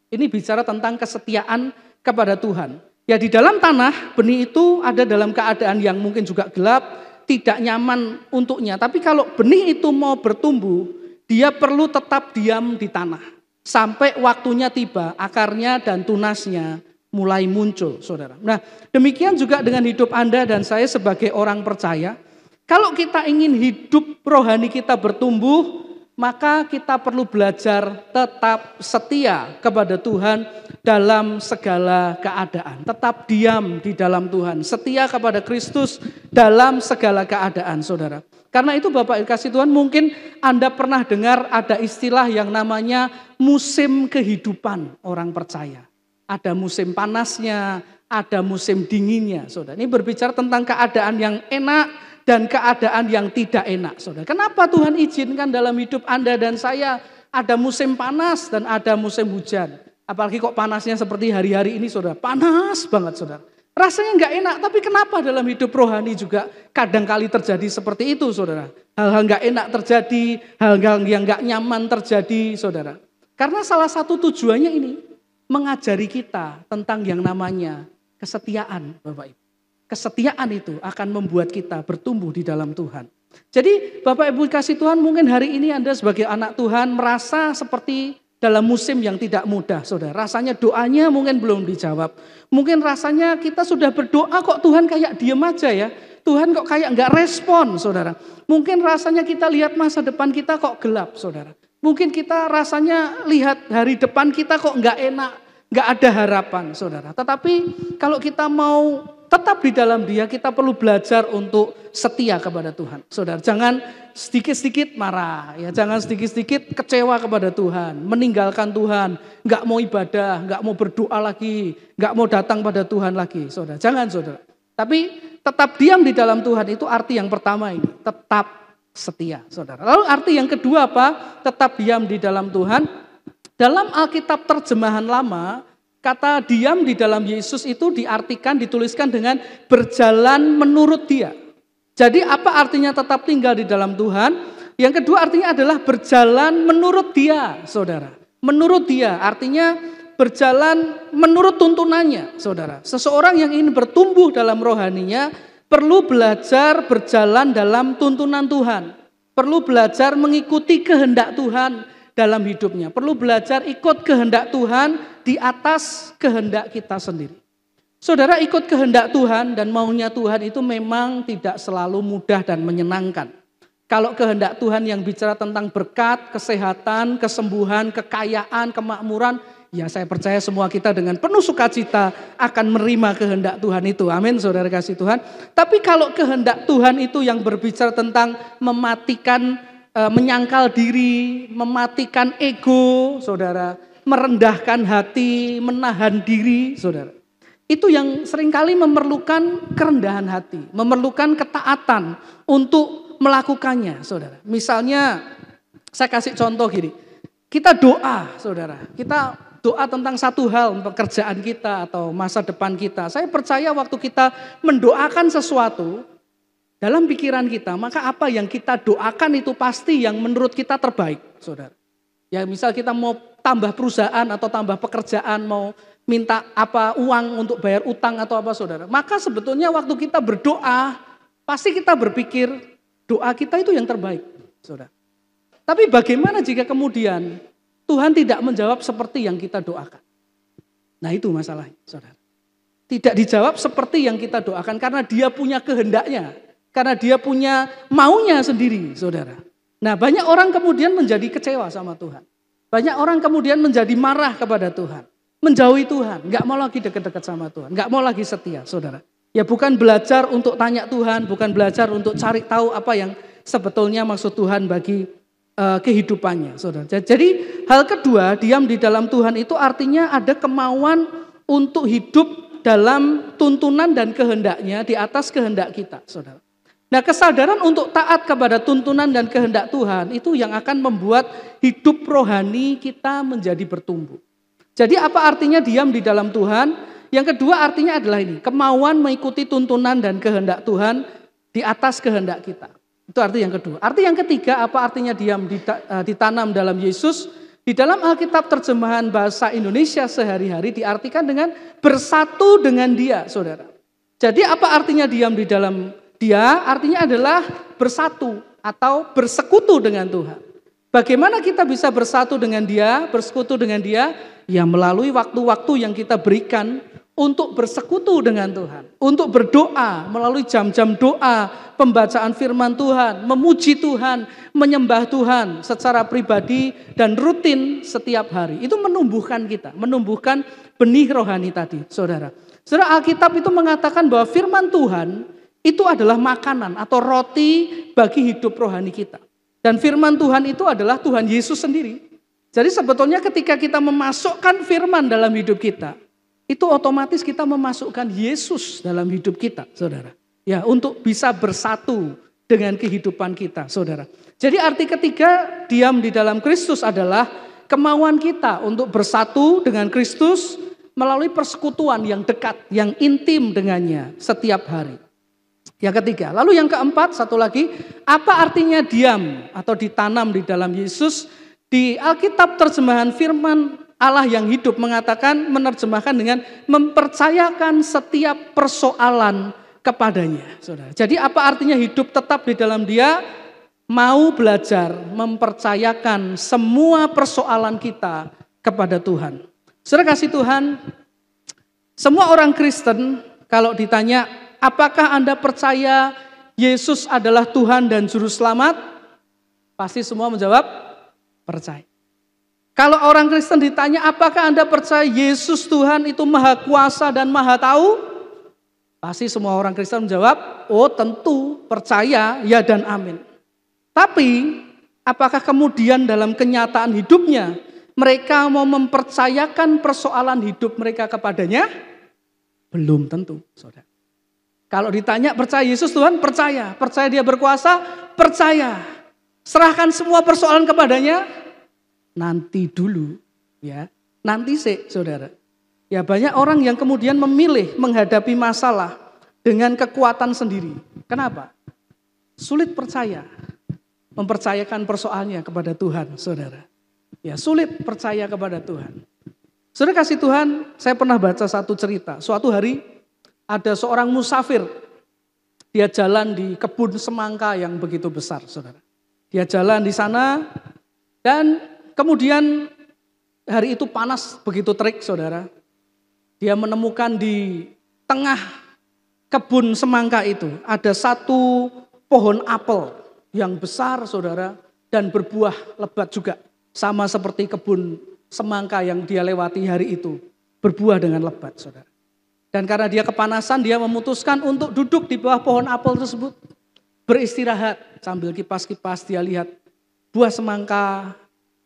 Ini bicara tentang kesetiaan kepada Tuhan. Ya di dalam tanah, benih itu ada dalam keadaan yang mungkin juga gelap, tidak nyaman untuknya. Tapi kalau benih itu mau bertumbuh, dia perlu tetap diam di tanah. Sampai waktunya tiba, akarnya dan tunasnya mulai muncul, saudara. Nah, demikian juga dengan hidup Anda dan saya sebagai orang percaya. Kalau kita ingin hidup rohani kita bertumbuh, maka kita perlu belajar tetap setia kepada Tuhan dalam segala keadaan. Tetap diam di dalam Tuhan, setia kepada Kristus dalam segala keadaan, saudara. Karena itu Bapak Ibu kasih Tuhan, mungkin Anda pernah dengar ada istilah yang namanya musim kehidupan orang percaya. Ada musim panasnya, ada musim dinginnya, saudara. Ini berbicara tentang keadaan yang enak dan keadaan yang tidak enak, saudara. Kenapa Tuhan izinkan dalam hidup Anda dan saya ada musim panas dan ada musim hujan? Apalagi kok panasnya seperti hari-hari ini, saudara. Panas banget, saudara. Rasanya nggak enak, tapi kenapa dalam hidup rohani juga kadang-kali terjadi seperti itu, saudara. Hal-hal nggak enak terjadi, hal-hal yang nggak nyaman terjadi, saudara. Karena salah satu tujuannya ini, mengajari kita tentang yang namanya kesetiaan, Bapak Ibu. Kesetiaan itu akan membuat kita bertumbuh di dalam Tuhan. Jadi Bapak Ibu kasih Tuhan, mungkin hari ini Anda sebagai anak Tuhan merasa seperti dalam musim yang tidak mudah, saudara. Rasanya doanya mungkin belum dijawab. Mungkin rasanya kita sudah berdoa kok Tuhan kayak diem aja ya. Tuhan kok kayak nggak respon, saudara. Mungkin rasanya kita lihat masa depan kita kok gelap, saudara. Mungkin kita rasanya lihat hari depan kita kok nggak enak, nggak ada harapan, saudara. Tetapi kalau kita mau tetap di dalam Dia, kita perlu belajar untuk setia kepada Tuhan. Saudara, jangan sedikit-sedikit marah, ya, jangan sedikit-sedikit kecewa kepada Tuhan, meninggalkan Tuhan, nggak mau ibadah, nggak mau berdoa lagi, nggak mau datang pada Tuhan lagi, saudara. Jangan, saudara. Tapi tetap diam di dalam Tuhan itu arti yang pertama ini, tetap setia, saudara. Lalu arti yang kedua apa? Tetap diam di dalam Tuhan. Dalam Alkitab terjemahan lama, kata diam di dalam Yesus itu diartikan, dituliskan dengan berjalan menurut Dia. Jadi apa artinya tetap tinggal di dalam Tuhan? Yang kedua artinya adalah berjalan menurut Dia, saudara. Menurut Dia artinya berjalan menurut tuntunannya, saudara. Seseorang yang ingin bertumbuh dalam rohaninya perlu belajar berjalan dalam tuntunan Tuhan. Perlu belajar mengikuti kehendak Tuhan dalam hidupnya. Perlu belajar ikut kehendak Tuhan di atas kehendak kita sendiri. Saudara, ikut kehendak Tuhan dan maunya Tuhan itu memang tidak selalu mudah dan menyenangkan. Kalau kehendak Tuhan yang bicara tentang berkat, kesehatan, kesembuhan, kekayaan, kemakmuran, ya saya percaya semua kita dengan penuh sukacita akan menerima kehendak Tuhan itu. Amin, saudara kasih Tuhan. Tapi kalau kehendak Tuhan itu yang berbicara tentang mematikan, menyangkal diri, mematikan ego, saudara, merendahkan hati, menahan diri, saudara. Itu yang seringkali memerlukan kerendahan hati, memerlukan ketaatan untuk melakukannya, saudara. Misalnya, saya kasih contoh gini, kita doa, saudara, kita doa tentang satu hal, pekerjaan kita atau masa depan kita. Saya percaya waktu kita mendoakan sesuatu dalam pikiran kita, maka apa yang kita doakan itu pasti yang menurut kita terbaik, saudara. Ya, misal kita mau tambah perusahaan atau tambah pekerjaan, mau minta apa uang untuk bayar utang atau apa, saudara. Maka sebetulnya waktu kita berdoa, pasti kita berpikir doa kita itu yang terbaik, saudara. Tapi bagaimana jika kemudian Tuhan tidak menjawab seperti yang kita doakan? Nah itu masalahnya, saudara. Tidak dijawab seperti yang kita doakan karena dia punya kehendaknya. Karena dia punya maunya sendiri, saudara. Nah banyak orang kemudian menjadi kecewa sama Tuhan. Banyak orang kemudian menjadi marah kepada Tuhan. Menjauhi Tuhan, gak mau lagi dekat-dekat sama Tuhan. Gak mau lagi setia, saudara. Ya bukan belajar untuk tanya Tuhan, bukan belajar untuk cari tahu apa yang sebetulnya maksud Tuhan bagi kehidupannya, saudara. Jadi hal kedua, diam di dalam Tuhan itu artinya ada kemauan untuk hidup dalam tuntunan dan kehendaknya di atas kehendak kita, saudara. Nah kesadaran untuk taat kepada tuntunan dan kehendak Tuhan itu yang akan membuat hidup rohani kita menjadi bertumbuh. Jadi apa artinya diam di dalam Tuhan? Yang kedua artinya adalah ini, kemauan mengikuti tuntunan dan kehendak Tuhan di atas kehendak kita. Itu arti yang kedua. Arti yang ketiga, apa artinya diam ditanam dalam Yesus? Di dalam Alkitab terjemahan bahasa Indonesia sehari-hari diartikan dengan bersatu dengan Dia, saudara. Jadi apa artinya diam di dalam Dia? Artinya adalah bersatu atau bersekutu dengan Tuhan. Bagaimana kita bisa bersatu dengan Dia, bersekutu dengan Dia? Ya melalui waktu-waktu yang kita berikan untuk bersekutu dengan Tuhan. Untuk berdoa, melalui jam-jam doa, pembacaan firman Tuhan, memuji Tuhan, menyembah Tuhan secara pribadi dan rutin setiap hari. Itu menumbuhkan kita, menumbuhkan benih rohani tadi, saudara. Saudara, Alkitab itu mengatakan bahwa firman Tuhan itu adalah makanan atau roti bagi hidup rohani kita. Dan firman Tuhan itu adalah Tuhan Yesus sendiri. Jadi sebetulnya ketika kita memasukkan firman dalam hidup kita, itu otomatis kita memasukkan Yesus dalam hidup kita, saudara. Ya, untuk bisa bersatu dengan kehidupan kita, saudara. Jadi arti ketiga, diam di dalam Kristus adalah kemauan kita untuk bersatu dengan Kristus melalui persekutuan yang dekat, yang intim dengannya setiap hari. Yang ketiga, lalu yang keempat, satu lagi, apa artinya diam atau ditanam di dalam Yesus? Di Alkitab terjemahan firman Allah yang hidup mengatakan, menerjemahkan dengan mempercayakan setiap persoalan kepadanya, saudara. Jadi apa artinya hidup tetap di dalam Dia? Mau belajar mempercayakan semua persoalan kita kepada Tuhan. Saudara kasih Tuhan, semua orang Kristen kalau ditanya, apakah Anda percaya Yesus adalah Tuhan dan Juru Selamat? Pasti semua menjawab, percaya. Kalau orang Kristen ditanya, apakah Anda percaya Yesus Tuhan itu maha kuasa dan maha tahu? Pasti semua orang Kristen menjawab, oh tentu, percaya, ya dan amin. Tapi, apakah kemudian dalam kenyataan hidupnya, mereka mau mempercayakan persoalan hidup mereka kepadanya? Belum tentu, saudara. Kalau ditanya, percaya Yesus Tuhan? Percaya. Percaya Dia berkuasa? Percaya. Serahkan semua persoalan kepadanya, nanti dulu, ya, nanti sih, saudara. Ya banyak orang yang kemudian memilih menghadapi masalah dengan kekuatan sendiri. Kenapa? Sulit percaya, mempercayakan persoalannya kepada Tuhan, saudara. Ya sulit percaya kepada Tuhan. Saudara kasih Tuhan, saya pernah baca satu cerita. Suatu hari ada seorang musafir, dia jalan di kebun semangka yang begitu besar, saudara. Dia jalan di sana dan kemudian hari itu panas begitu terik saudara. Dia menemukan di tengah kebun semangka itu ada satu pohon apel yang besar saudara dan berbuah lebat juga. Sama seperti kebun semangka yang dia lewati hari itu. Berbuah dengan lebat saudara. Dan karena dia kepanasan dia memutuskan untuk duduk di bawah pohon apel tersebut. Beristirahat sambil kipas-kipas dia lihat buah semangka.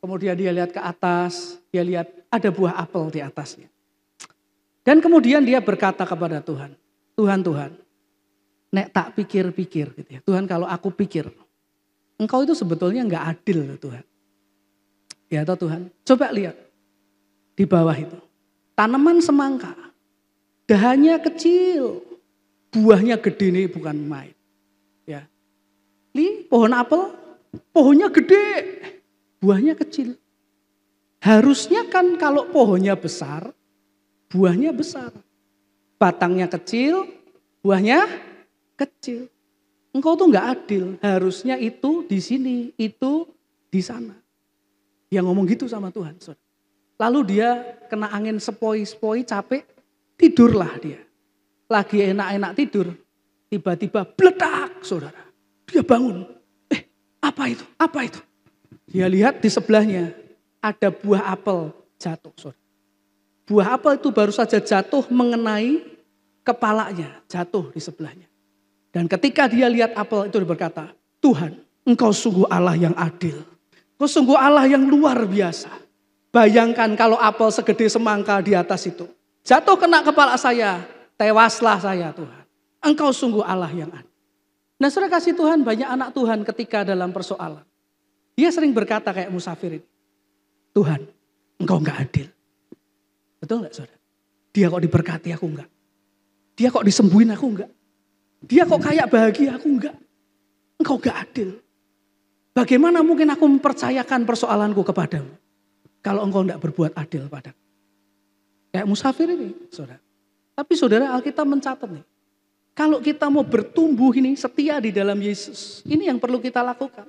Kemudian dia lihat ke atas. Dia lihat ada buah apel di atasnya. Dan kemudian dia berkata kepada Tuhan. Tuhan, nek tak pikir-pikir gitu ya. Tuhan kalau aku pikir, engkau itu sebetulnya enggak adil Tuhan. Ya toh Tuhan, coba lihat di bawah itu. Tanaman semangka, dahannya kecil, buahnya gede nih bukan main. Ya, li pohon apel, pohonnya gede, buahnya kecil. Harusnya kan kalau pohonnya besar, buahnya besar. Batangnya kecil, buahnya kecil. Engkau tuh enggak adil, harusnya itu di sini, itu di sana. Dia ngomong gitu sama Tuhan. Lalu dia kena angin sepoi-sepoi, capek, tidurlah dia. Lagi enak-enak tidur, tiba-tiba bledak saudara. Dia bangun, apa itu? Apa itu? Dia lihat di sebelahnya ada buah apel jatuh saudara. Buah apel itu baru saja jatuh mengenai kepalanya, jatuh di sebelahnya. Dan ketika dia lihat apel itu dia berkata, Tuhan, engkau sungguh Allah yang adil. Engkau sungguh Allah yang luar biasa. Bayangkan kalau apel segede semangka di atas itu. Jatuh kena kepala saya, tewaslah saya Tuhan. Engkau sungguh Allah yang adil. Nah saudara kasih Tuhan, banyak anak Tuhan ketika dalam persoalan. Dia sering berkata kayak musafir ini. Tuhan, engkau enggak adil. Betul enggak saudara? Dia kok diberkati aku enggak? Dia kok disembuhin aku enggak? Dia kok kayak bahagia aku enggak? Engkau enggak adil. Bagaimana mungkin aku mempercayakan persoalanku kepadamu? Kalau engkau enggak berbuat adil padaku. Kayak musafir ini saudara. Tapi saudara Alkitab mencatat nih. Kalau kita mau bertumbuh ini setia di dalam Yesus. Ini yang perlu kita lakukan.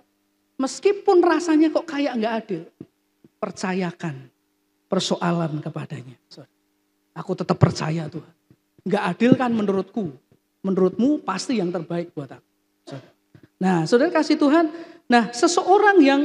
Meskipun rasanya kok kayak enggak adil. Percayakan persoalan kepadanya. Aku tetap percaya Tuhan. Enggak adil kan menurutku. Menurutmu pasti yang terbaik buat aku. Nah saudara kasih Tuhan. Nah seseorang yang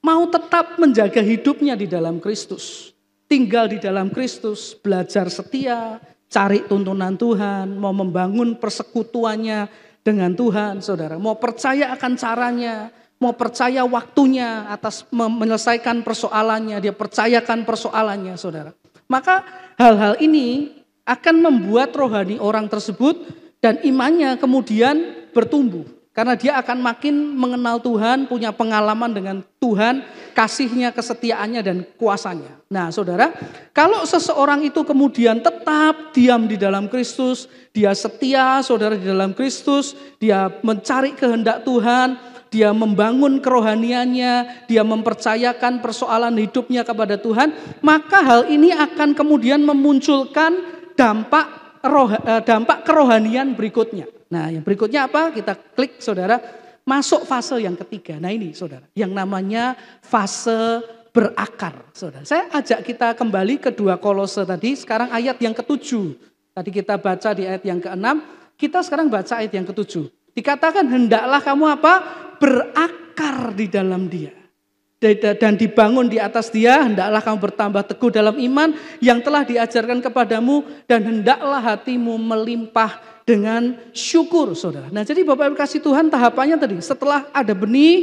mau tetap menjaga hidupnya di dalam Kristus. Tinggal di dalam Kristus. Belajar setia. Cari tuntunan Tuhan. Mau membangun persekutuannya dengan Tuhan saudara. Mau percaya akan caranya. Mau percaya waktunya atas menyelesaikan persoalannya. Dia percayakan persoalannya saudara. Maka hal-hal ini akan membuat rohani orang tersebut dan imannya kemudian bertumbuh. Karena dia akan makin mengenal Tuhan, punya pengalaman dengan Tuhan, kasihnya, kesetiaannya dan kuasanya. Nah saudara, kalau seseorang itu kemudian tetap diam di dalam Kristus, dia setia saudara di dalam Kristus, dia mencari kehendak Tuhan, dia membangun kerohaniannya, dia mempercayakan persoalan hidupnya kepada Tuhan, maka hal ini akan kemudian memunculkan dampak kerohanian berikutnya. Nah yang berikutnya apa? Kita klik saudara, masuk fase yang ketiga. Nah ini saudara, yang namanya fase berakar. Saudara, saya ajak kita kembali ke 2 Kolose tadi, sekarang ayat yang ke-7. Tadi kita baca di ayat yang ke-6, kita sekarang baca ayat yang ke-7. Dikatakan hendaklah kamu apa? Berakar di dalam dia. Dan dibangun di atas dia, hendaklah kamu bertambah teguh dalam iman yang telah diajarkan kepadamu. Dan hendaklah hatimu melimpah dengan syukur saudara. Nah jadi Bapak Ibu kasih Tuhan tahapannya tadi. Setelah ada benih,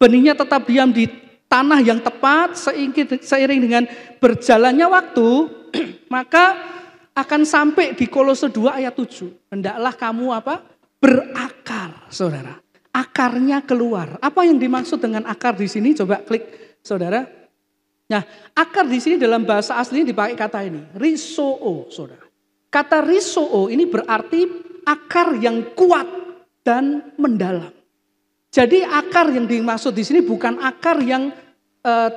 benihnya tetap diam di tanah yang tepat. Seiring dengan berjalannya waktu, maka akan sampai di Kolose 2 ayat 7. Hendaklah kamu apa? Berakar, saudara. Akarnya keluar. Apa yang dimaksud dengan akar di sini? Coba klik, saudara. Nah, akar di sini dalam bahasa aslinya dipakai kata ini, risoo, saudara. Kata risoo ini berarti akar yang kuat dan mendalam. Jadi akar yang dimaksud di sini bukan akar yang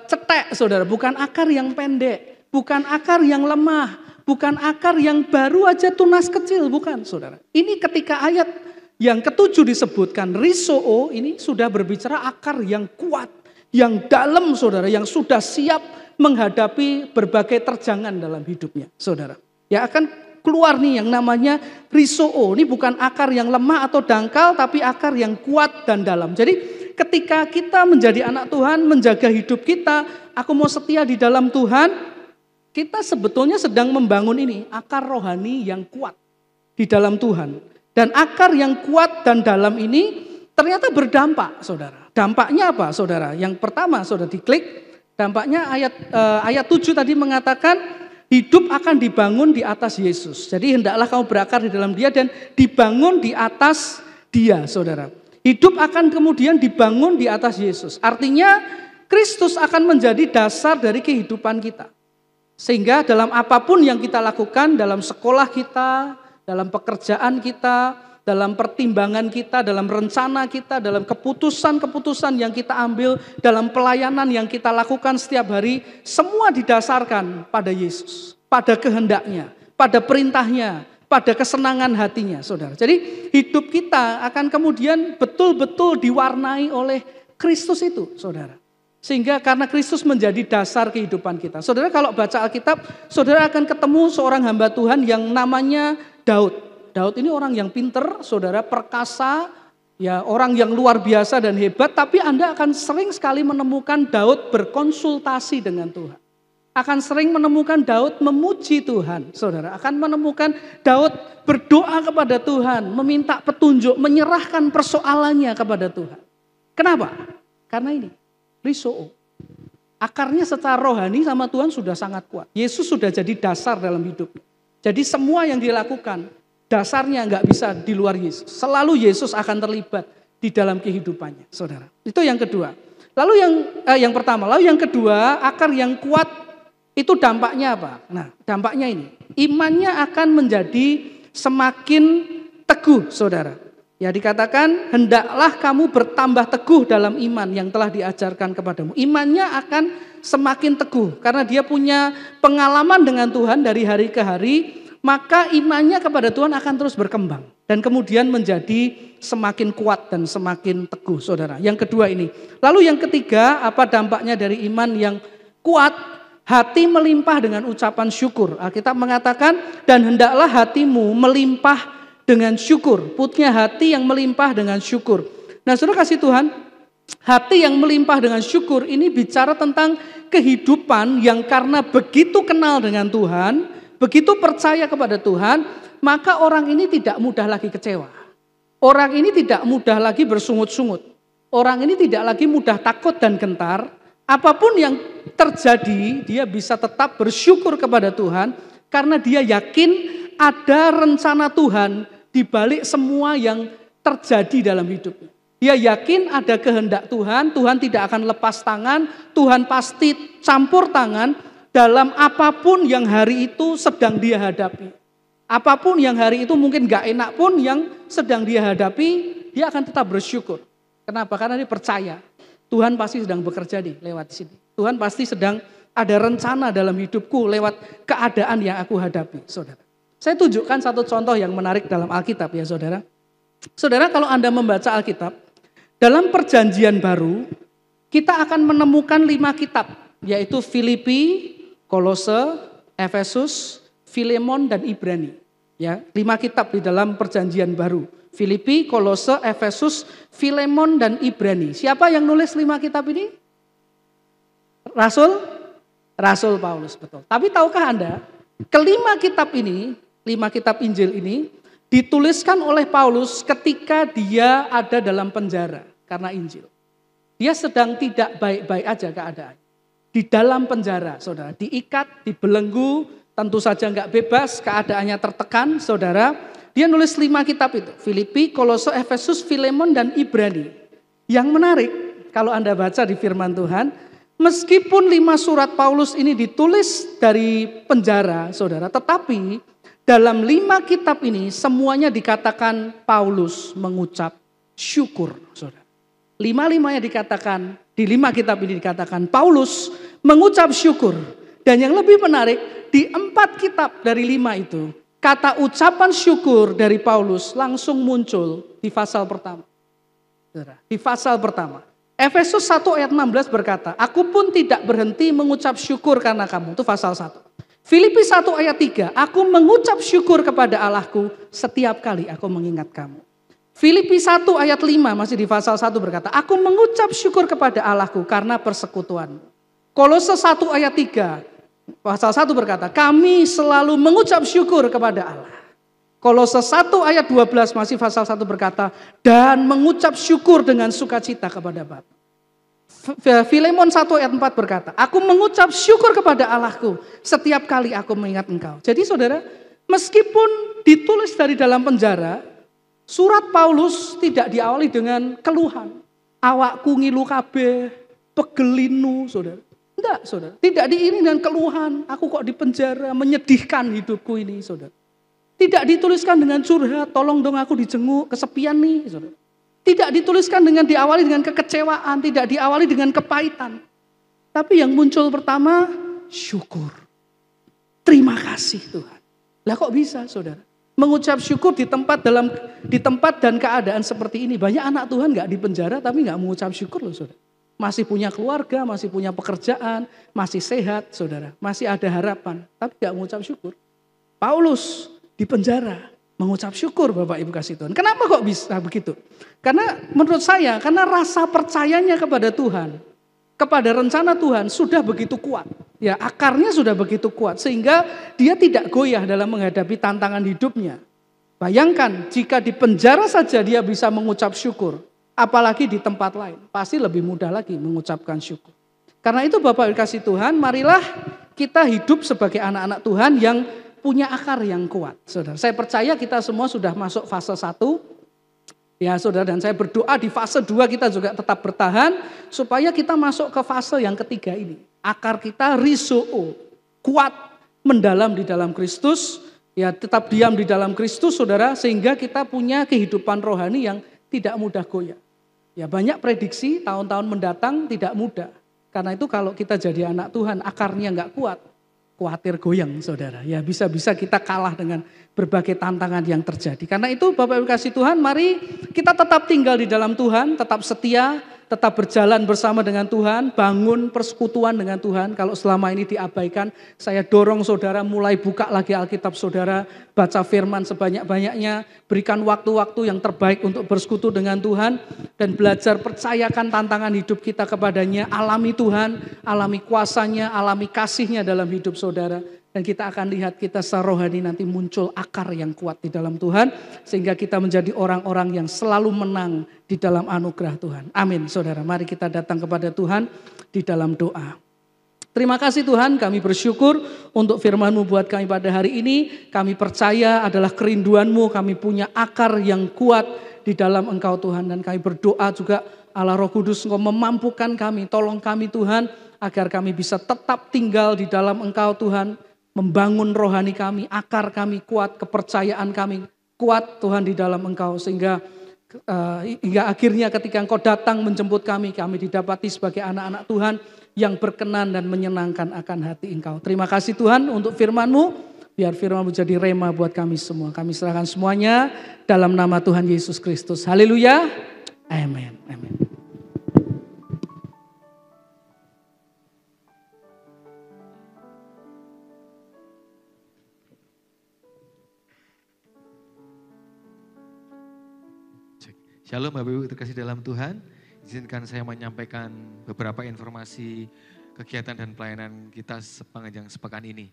cetek, saudara. Bukan akar yang pendek, bukan akar yang lemah, bukan akar yang baru aja tunas kecil, bukan, saudara. Ini ketika ayat yang ke-7 disebutkan risoo ini sudah berbicara akar yang kuat, yang dalam saudara, yang sudah siap menghadapi berbagai terjangan dalam hidupnya saudara. Ya akan keluar nih yang namanya risoo. Ini bukan akar yang lemah atau dangkal, tapi akar yang kuat dan dalam. Jadi ketika kita menjadi anak Tuhan, menjaga hidup kita, aku mau setia di dalam Tuhan, kita sebetulnya sedang membangun ini, akar rohani yang kuat di dalam Tuhan. Dan akar yang kuat dan dalam ini ternyata berdampak saudara. Dampaknya apa saudara? Yang pertama saudara diklik, dampaknya ayat 7 tadi mengatakan, hidup akan dibangun di atas Yesus. Jadi hendaklah kamu berakar di dalam Dia dan dibangun di atas Dia, saudara. Hidup akan kemudian dibangun di atas Yesus. Artinya Kristus akan menjadi dasar dari kehidupan kita. Sehingga dalam apapun yang kita lakukan, dalam sekolah kita, dalam pekerjaan kita, dalam pertimbangan kita, dalam rencana kita, dalam keputusan-keputusan yang kita ambil, dalam pelayanan yang kita lakukan setiap hari, semua didasarkan pada Yesus, pada kehendaknya, pada perintahnya, pada kesenangan hatinya, saudara. Jadi hidup kita akan kemudian betul-betul diwarnai oleh Kristus itu, saudara. Sehingga karena Kristus menjadi dasar kehidupan kita. Saudara kalau baca Alkitab, saudara akan ketemu seorang hamba Tuhan yang namanya Daud. Daud ini orang yang pinter, saudara, perkasa, ya orang yang luar biasa dan hebat. Tapi Anda akan sering sekali menemukan Daud berkonsultasi dengan Tuhan. Akan sering menemukan Daud memuji Tuhan, saudara. Akan menemukan Daud berdoa kepada Tuhan, meminta petunjuk, menyerahkan persoalannya kepada Tuhan. Kenapa? Karena ini, risoo. Akarnya secara rohani sama Tuhan sudah sangat kuat. Yesus sudah jadi dasar dalam hidupnya. Jadi semua yang dilakukan, dasarnya nggak bisa di luar Yesus. Selalu Yesus akan terlibat di dalam kehidupannya, saudara. Itu yang kedua. Lalu yang pertama, lalu yang kedua, akar yang kuat itu dampaknya apa? Nah, dampaknya ini, imannya akan menjadi semakin teguh, saudara. Ya dikatakan, hendaklah kamu bertambah teguh dalam iman yang telah diajarkan kepadamu. Imannya akan semakin teguh, karena dia punya pengalaman dengan Tuhan dari hari ke hari, maka imannya kepada Tuhan akan terus berkembang. Dan kemudian menjadi semakin kuat dan semakin teguh, saudara. Yang kedua ini. Lalu yang ketiga, apa dampaknya dari iman yang kuat? Hati melimpah dengan ucapan syukur. Alkitab mengatakan, dan hendaklah hatimu melimpah dengan syukur. Punya hati yang melimpah dengan syukur. Nah saudara kasih Tuhan, hati yang melimpah dengan syukur ini bicara tentang kehidupan yang karena begitu kenal dengan Tuhan, begitu percaya kepada Tuhan, maka orang ini tidak mudah lagi kecewa. Orang ini tidak mudah lagi bersungut-sungut. Orang ini tidak lagi mudah takut dan gentar. Apapun yang terjadi, dia bisa tetap bersyukur kepada Tuhan karena dia yakin ada rencana Tuhan di balik semua yang terjadi dalam hidupnya. Dia yakin ada kehendak Tuhan, Tuhan tidak akan lepas tangan, Tuhan pasti campur tangan dalam apapun yang hari itu sedang dia hadapi. Apapun yang hari itu mungkin gak enak pun yang sedang dia hadapi, dia akan tetap bersyukur. Kenapa? Karena dia percaya Tuhan pasti sedang bekerja nih lewat sini. Tuhan pasti sedang ada rencana dalam hidupku lewat keadaan yang aku hadapi, saudara. Saya tunjukkan satu contoh yang menarik dalam Alkitab ya saudara. Saudara kalau Anda membaca Alkitab, dalam perjanjian baru, kita akan menemukan 5 kitab. Yaitu Filipi, Kolose, Efesus, Filemon, dan Ibrani. Ya, 5 kitab di dalam perjanjian baru. Filipi, Kolose, Efesus, Filemon, dan Ibrani. Siapa yang nulis 5 kitab ini? Rasul Paulus, betul. Tapi tahukah Anda, kelima kitab ini, 5 kitab Injil ini, dituliskan oleh Paulus ketika dia ada dalam penjara karena Injil. Dia sedang tidak baik-baik aja keadaan. Di dalam penjara, saudara, diikat, dibelenggu, tentu saja enggak bebas, keadaannya tertekan, saudara. Dia nulis 5 kitab itu, Filipi, Kolose, Efesus, Filemon, dan Ibrani. Yang menarik, kalau Anda baca di firman Tuhan, meskipun 5 surat Paulus ini ditulis dari penjara, saudara, tetapi dalam 5 kitab ini semuanya dikatakan Paulus mengucap syukur, saudara. 5-5-nya dikatakan, di 5 kitab ini dikatakan Paulus mengucap syukur. Dan yang lebih menarik, di 4 kitab dari 5 itu, kata ucapan syukur dari Paulus langsung muncul di pasal pertama. Saudara, di pasal pertama. Efesus 1 ayat 16 berkata, aku pun tidak berhenti mengucap syukur karena kamu. Itu pasal 1. Filipi 1 ayat 3, aku mengucap syukur kepada Allahku setiap kali aku mengingat kamu. Filipi 1 ayat 5 masih di pasal 1 berkata, aku mengucap syukur kepada Allahku karena persekutuan. Kolose 1 ayat 3, pasal 1 berkata, kami selalu mengucap syukur kepada Allah. Kolose 1 ayat 12 masih pasal 1 berkata, dan mengucap syukur dengan sukacita kepada Bapa. Filemon 1 ayat 4 berkata, aku mengucap syukur kepada Allahku setiap kali aku mengingat engkau. Jadi saudara, meskipun ditulis dari dalam penjara, surat Paulus tidak diawali dengan keluhan. Awakku ngilu kabeh, pegelinu, saudara. Enggak, saudara. Tidak diiringi dengan keluhan, aku kok di penjara, menyedihkan hidupku ini, saudara. Tidak dituliskan dengan curhat, tolong dong aku dijenguk, kesepian nih, saudara. Tidak dituliskan dengan diawali dengan kekecewaan, tidak diawali dengan kepahitan. Tapi yang muncul pertama, syukur. Terima kasih Tuhan. Lah kok bisa, saudara? Mengucap syukur di tempat dan keadaan seperti ini. Banyak anak Tuhan gak di penjara tapi gak mengucap syukur loh, saudara. Masih punya keluarga, masih punya pekerjaan, masih sehat, saudara. Masih ada harapan, tapi gak mengucap syukur. Paulus di penjara mengucap syukur, Bapak Ibu kasih Tuhan. Kenapa kok bisa begitu? Karena menurut saya, karena rasa percayanya kepada Tuhan, kepada rencana Tuhan sudah begitu kuat. Ya, akarnya sudah begitu kuat sehingga dia tidak goyah dalam menghadapi tantangan hidupnya. Bayangkan jika di penjara saja dia bisa mengucap syukur, apalagi di tempat lain, pasti lebih mudah lagi mengucapkan syukur. Karena itu Bapak Ibu kasih Tuhan, marilah kita hidup sebagai anak-anak Tuhan yang punya akar yang kuat, saudara. Saya percaya kita semua sudah masuk fase 1, ya saudara, dan saya berdoa di fase 2 kita juga tetap bertahan, supaya kita masuk ke fase yang ketiga ini. Akar kita risoo, kuat, mendalam di dalam Kristus, ya tetap diam di dalam Kristus saudara, sehingga kita punya kehidupan rohani yang tidak mudah goyah. Ya banyak prediksi tahun-tahun mendatang tidak mudah, karena itu kalau kita jadi anak Tuhan, akarnya nggak kuat, khawatir goyang saudara. Ya bisa-bisa kita kalah dengan berbagai tantangan yang terjadi. Karena itu Bapak Ibu kasih Tuhan, mari kita tetap tinggal di dalam Tuhan, tetap setia, tetap berjalan bersama dengan Tuhan, bangun persekutuan dengan Tuhan. Kalau selama ini diabaikan, saya dorong saudara mulai buka lagi Alkitab saudara, baca firman sebanyak-banyaknya, berikan waktu-waktu yang terbaik untuk bersekutu dengan Tuhan, dan belajar percayakan tantangan hidup kita kepadanya, alami Tuhan, alami kuasanya, alami kasihnya dalam hidup saudara. Dan kita akan lihat kita secara rohani nanti muncul akar yang kuat di dalam Tuhan. Sehingga kita menjadi orang-orang yang selalu menang di dalam anugerah Tuhan. Amin saudara, mari kita datang kepada Tuhan di dalam doa. Terima kasih Tuhan, kami bersyukur untuk firman-Mu buat kami pada hari ini. Kami percaya adalah kerinduan-Mu, kami punya akar yang kuat di dalam Engkau Tuhan. Dan kami berdoa juga Allah Roh Kudus Engkau memampukan kami, tolong kami Tuhan, agar kami bisa tetap tinggal di dalam Engkau Tuhan. Membangun rohani kami, akar kami kuat, kepercayaan kami kuat Tuhan di dalam Engkau. Sehingga hingga akhirnya ketika Engkau datang menjemput kami didapati sebagai anak-anak Tuhan yang berkenan dan menyenangkan akan hati Engkau. Terima kasih Tuhan untuk firman-Mu, biar firman-Mu jadi rema buat kami semua. Kami serahkan semuanya dalam nama Tuhan Yesus Kristus. Haleluya, amin, amin. Shalom Bapak Ibu terkasih dalam Tuhan, izinkan saya menyampaikan beberapa informasi kegiatan dan pelayanan kita sepanjang sepekan ini.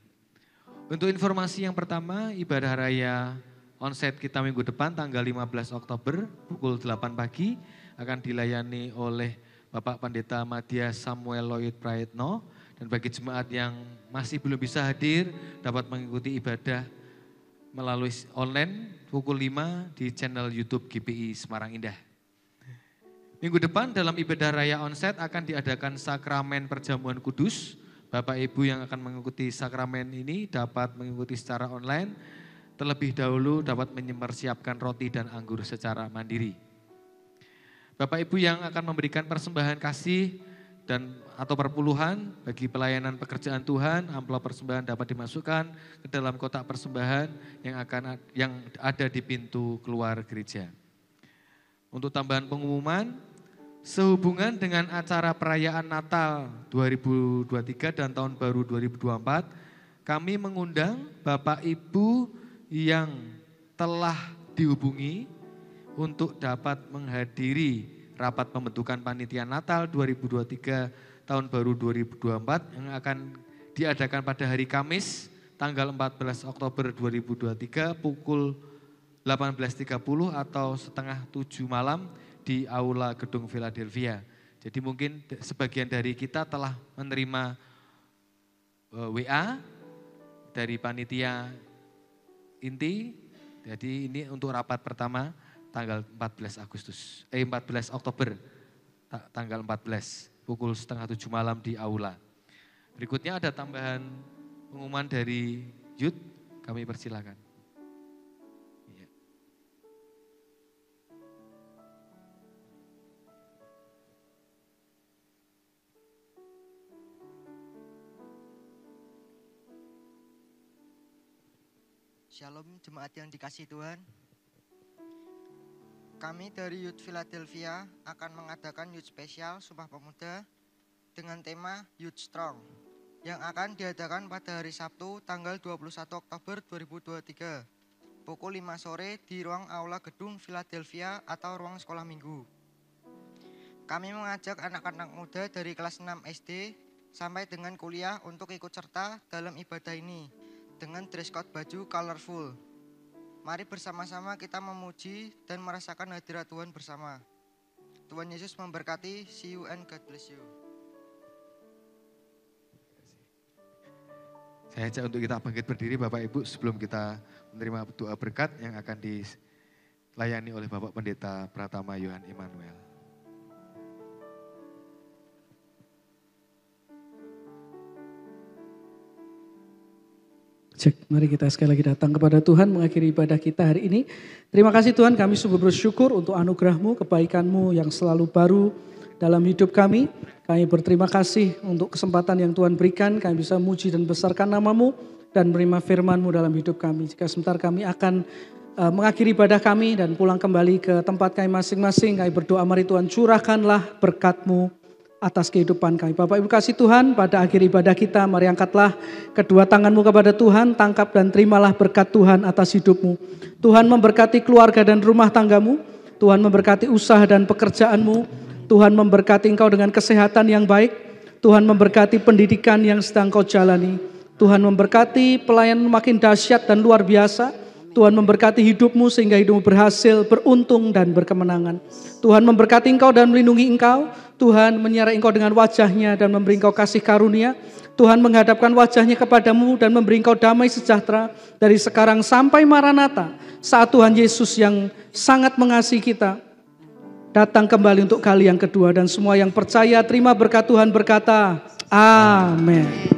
Untuk informasi yang pertama, ibadah raya onsite kita minggu depan tanggal 15 Oktober pukul 8 pagi akan dilayani oleh Bapak Pendeta Madya Samuel Lloyd Praetno, dan bagi jemaat yang masih belum bisa hadir dapat mengikuti ibadah melalui online pukul 5 di channel YouTube GPI Semarang Indah. Minggu depan dalam ibadah raya onsite akan diadakan sakramen perjamuan kudus. Bapak Ibu yang akan mengikuti sakramen ini dapat mengikuti secara online. Terlebih dahulu dapat mempersiapkan roti dan anggur secara mandiri. Bapak Ibu yang akan memberikan persembahan kasih atau perpuluhan bagi pelayanan pekerjaan Tuhan, amplop persembahan dapat dimasukkan ke dalam kotak persembahan yang ada di pintu keluar gereja. Untuk tambahan pengumuman, Sehubungan dengan acara perayaan Natal 2023 dan Tahun Baru 2024, kami mengundang Bapak Ibu yang telah dihubungi untuk dapat menghadiri rapat pembentukan panitia Natal 2023 Tahun Baru 2024 yang akan diadakan pada hari Kamis tanggal 14 Oktober 2023 pukul 18.30 atau setengah 7 malam di Aula Gedung Philadelphia. Jadi mungkin sebagian dari kita telah menerima WA dari panitia inti. Jadi ini untuk rapat pertama tanggal 14 Oktober tanggal 14 pukul setengah 7 malam di Aula. Berikutnya ada tambahan pengumuman dari Yud, kami persilakan. Shalom jemaat yang dikasihi Tuhan. Kami dari Youth Philadelphia akan mengadakan Youth Spesial Sumpah Pemuda dengan tema Youth Strong yang akan diadakan pada hari Sabtu tanggal 21 Oktober 2023 pukul 5 sore di ruang Aula Gedung Philadelphia atau ruang sekolah minggu. Kami mengajak anak-anak muda dari kelas 6 SD sampai dengan kuliah untuk ikut serta dalam ibadah ini dengan dress code baju colorful. Mari bersama-sama kita memuji dan merasakan hadirat Tuhan bersama. Tuhan Yesus memberkati. See you and God bless you. Saya ajak untuk kita bangkit berdiri Bapak Ibu sebelum kita menerima doa berkat yang akan dilayani oleh Bapak Pendeta Pratama Yohan Immanuel. Cek, mari kita sekali lagi datang kepada Tuhan mengakhiri ibadah kita hari ini. Terima kasih Tuhan, kami sungguh bersyukur untuk anugerah-Mu, kebaikan-Mu yang selalu baru dalam hidup kami. Kami berterima kasih untuk kesempatan yang Tuhan berikan, kami bisa muji dan besarkan nama-Mu dan menerima firman-Mu dalam hidup kami. Jika sebentar kami akan mengakhiri ibadah kami dan pulang kembali ke tempat kami masing-masing, kami berdoa mari Tuhan curahkanlah berkat-Mu atas kehidupan kami. Bapak Ibu kasih Tuhan, pada akhir ibadah kita mari angkatlah kedua tanganmu kepada Tuhan, tangkap dan terimalah berkat Tuhan atas hidupmu. Tuhan memberkati keluarga dan rumah tanggamu, Tuhan memberkati usaha dan pekerjaanmu, Tuhan memberkati engkau dengan kesehatan yang baik, Tuhan memberkati pendidikan yang sedang kau jalani, Tuhan memberkati pelayanan makin dahsyat dan luar biasa, Tuhan memberkati hidupmu sehingga hidupmu berhasil, beruntung dan berkemenangan. Tuhan memberkati engkau dan melindungi engkau. Tuhan menyerai engkau dengan wajahnya dan memberi engkau kasih karunia. Tuhan menghadapkan wajahnya kepadamu dan memberi engkau damai sejahtera dari sekarang sampai Maranatha. Saat Tuhan Yesus yang sangat mengasihi kita datang kembali untuk kali yang kedua. Dan semua yang percaya terima berkat Tuhan berkata, amin.